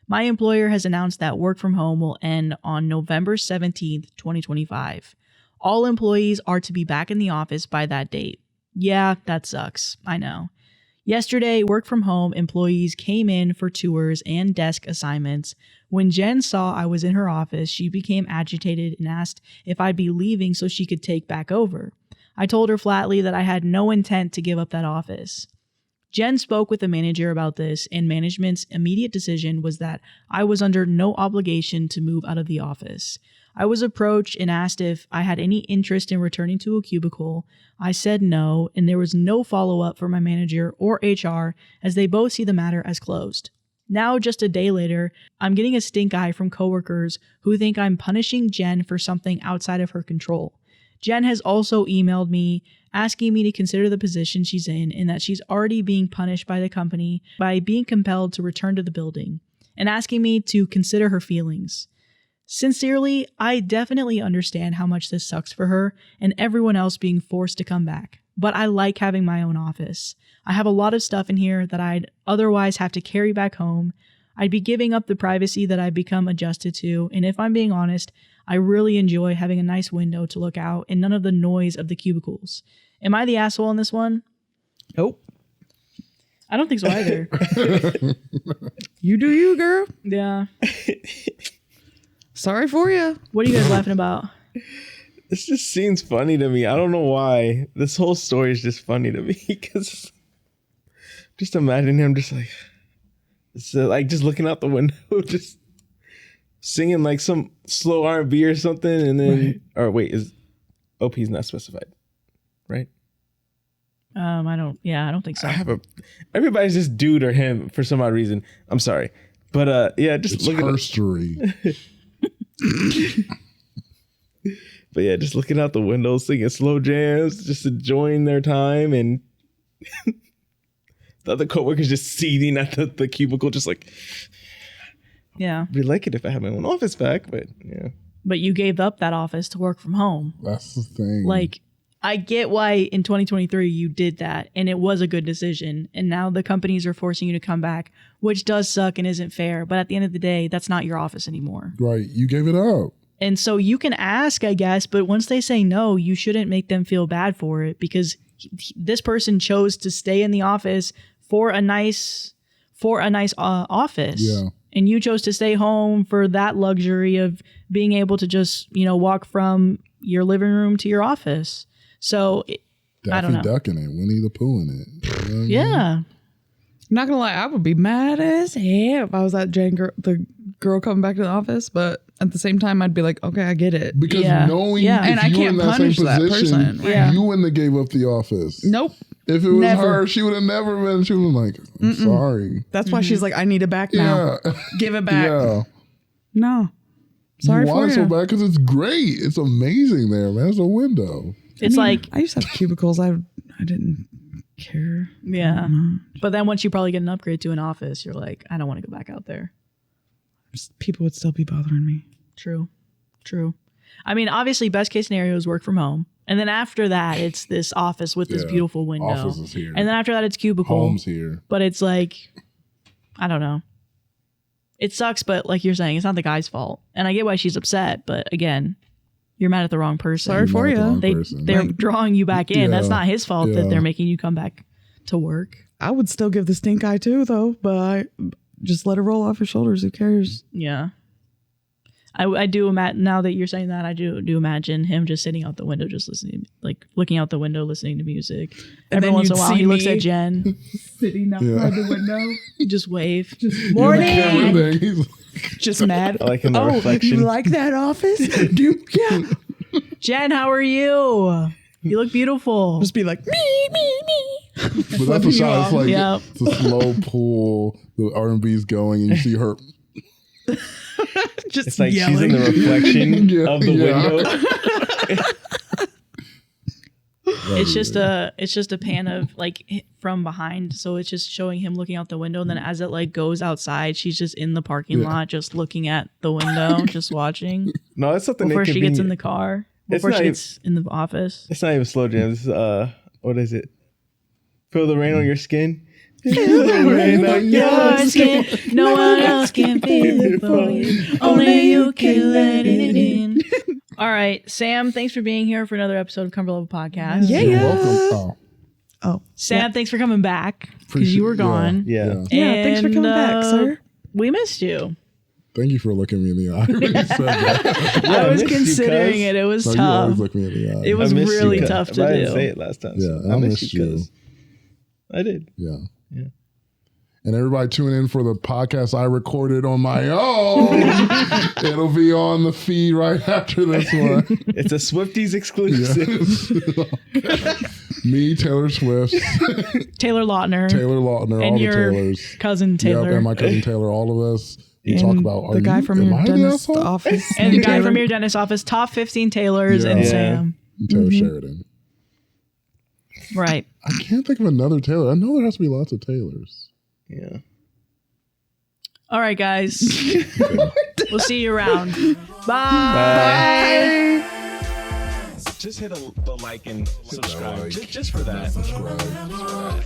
My employer has announced that work from home will end on November 17th, 2025. All employees are to be back in the office by that date. Yeah, that sucks. I know. Yesterday, work from home employees came in for tours and desk assignments. When Jen saw I was in her office, she became agitated and asked if I'd be leaving so she could take back over. I told her flatly that I had no intent to give up that office. Jen spoke with the manager about this, and management's immediate decision was that I was under no obligation to move out of the office. I was approached and asked if I had any interest in returning to a cubicle. I said no, and there was no follow-up from my manager or HR as they both see the matter as closed. Now, just a day later, I'm getting a stink eye from coworkers who think I'm punishing Jen for something outside of her control. Jen has also emailed me asking me to consider the position she's in and that she's already being punished by the company by being compelled to return to the building, and asking me to consider her feelings. Sincerely, I definitely understand how much this sucks for her and everyone else being forced to come back, but I like having my own office. I have a lot of stuff in here that I'd otherwise have to carry back home. I'd be giving up the privacy that I've become adjusted to, and if I'm being honest, I really enjoy having a nice window to look out and none of the noise of the cubicles. Am I the asshole on this one? Nope. I don't think so either. You do you, girl. Yeah. Sorry for you. What are you guys laughing about? This just seems funny to me. I don't know why. This whole story is just funny to me because just imagine him just like just looking out the window, just singing like some slow R&B or something, and then or wait, is OP's not specified, right? I don't think so. Everybody's just dude or him for some odd reason. I'm sorry, but yeah, just It's look at herstory. But yeah, just looking out the window, singing slow jams, just enjoying their time, and the other coworkers just seething at the cubicle, just like, Yeah. I'd like it if I had my own office back, but yeah. But you gave up that office to work from home. That's the thing. Like, I get why in 2023 you did that, and it was a good decision. And now the companies are forcing you to come back, which does suck and isn't fair. But at the end of the day, that's not your office anymore. right, you gave it up. And so you can ask, I guess, but once they say no, you shouldn't make them feel bad for it because this person chose to stay in the office for a nice office. Yeah. And you chose to stay home for that luxury of being able to just, walk from your living room to your office. So I don't Daffy know. Duck in it, Winnie the Pooh in it. You know what I mean? Yeah. I'm not gonna lie, I would be mad as hell if I was that the girl coming back to the office, but at the same time I'd be like, okay, I get it. Because Yeah. knowing Yeah. if And I you were can't in that same punish that position, person. Yeah. you wouldn't have gave up the office. Nope. If it was Never. her, she would have never been. She was like, I'm sorry. That's why she's like, I need it back now. Yeah. Give it back. Yeah. No. Sorry you for want it you. so bad because it's great. It's amazing there, man. It's a window. It's like, I used to have cubicles. I didn't care. yeah. But then once you probably get an upgrade to an office, you're like, I don't want to go back out there. People would still be bothering me. True. I mean, obviously, best case scenario is work from home. And then after that, it's this office with this Yeah. beautiful window. Office is here. And then after that, it's cubicle. Home's here. But it's like, I don't know. it sucks, but like you're saying, it's not the guy's fault. And I get why she's upset, but again, you're mad at the wrong person. Sorry for you. They're drawing you back in. That's not his fault that they're making you come back to work. I would still give the stink eye too, though, but just let it roll off your shoulders. Who cares? Yeah. I do imagine, now that you're saying that, I do imagine him just sitting out the window, just listening, like looking out the window, listening to music. And Every once in a while, he looks at Jen, Sitting outside the window. just wave. Morning. Just mad. I like in the reflection. You like that office? Yeah. Jen, how are you? You look beautiful. Just be like, me. But that's a shot. It's like Yep. it's a slow pull. The R&B's going, and you see her. Just It's like yelling. she's in the reflection of the window. It's just a pan of like from behind, so it's just showing him looking out the window, and then as it like goes outside, she's just in the parking lot, just looking at the window, just watching No, it's something before she gets in inconvenient. the car, It's before not she even- gets in the office. It's not even slow jam. This is what is it? Feel the rain on your skin. Feel the rain on your skin. No one else can feel it for you. Only you can let it in. All right, Sam, thanks for being here for another episode of Comfort Level Podcast. Yeah. You're welcome. Oh, Sam, thanks for coming back because you were gone. Yeah. yeah. Thanks for coming back, sir. We missed you. Thank you for looking me in the eye. when you said that. Yeah, I was missed you, considering cuz. it. It was No, you tough. always look me in the eye. It was I missed really you. tough But to I didn't say do. it last time. Yeah, So I missed missed you. you. 'Cause I did. Yeah. Yeah. And everybody tune in for the podcast I recorded on my own. It'll be on the feed right after this one. It's a Swifties exclusive. Me, Taylor Swift, Taylor Lautner Taylor Lautner, and all the your Taylors. cousin Taylor. Yep, and my cousin Taylor, all of us. We And talk about the guy from your dentist office. and the named guy Taylor. from your dentist office, top 15 Taylors, and Yeah. Sam. Taylor Sheridan. Right. I can't think of another Taylor. I know there has to be lots of Taylors. Yeah. All right, guys. We'll see you around. Bye. Just hit the like and subscribe. Just for that. Subscribe.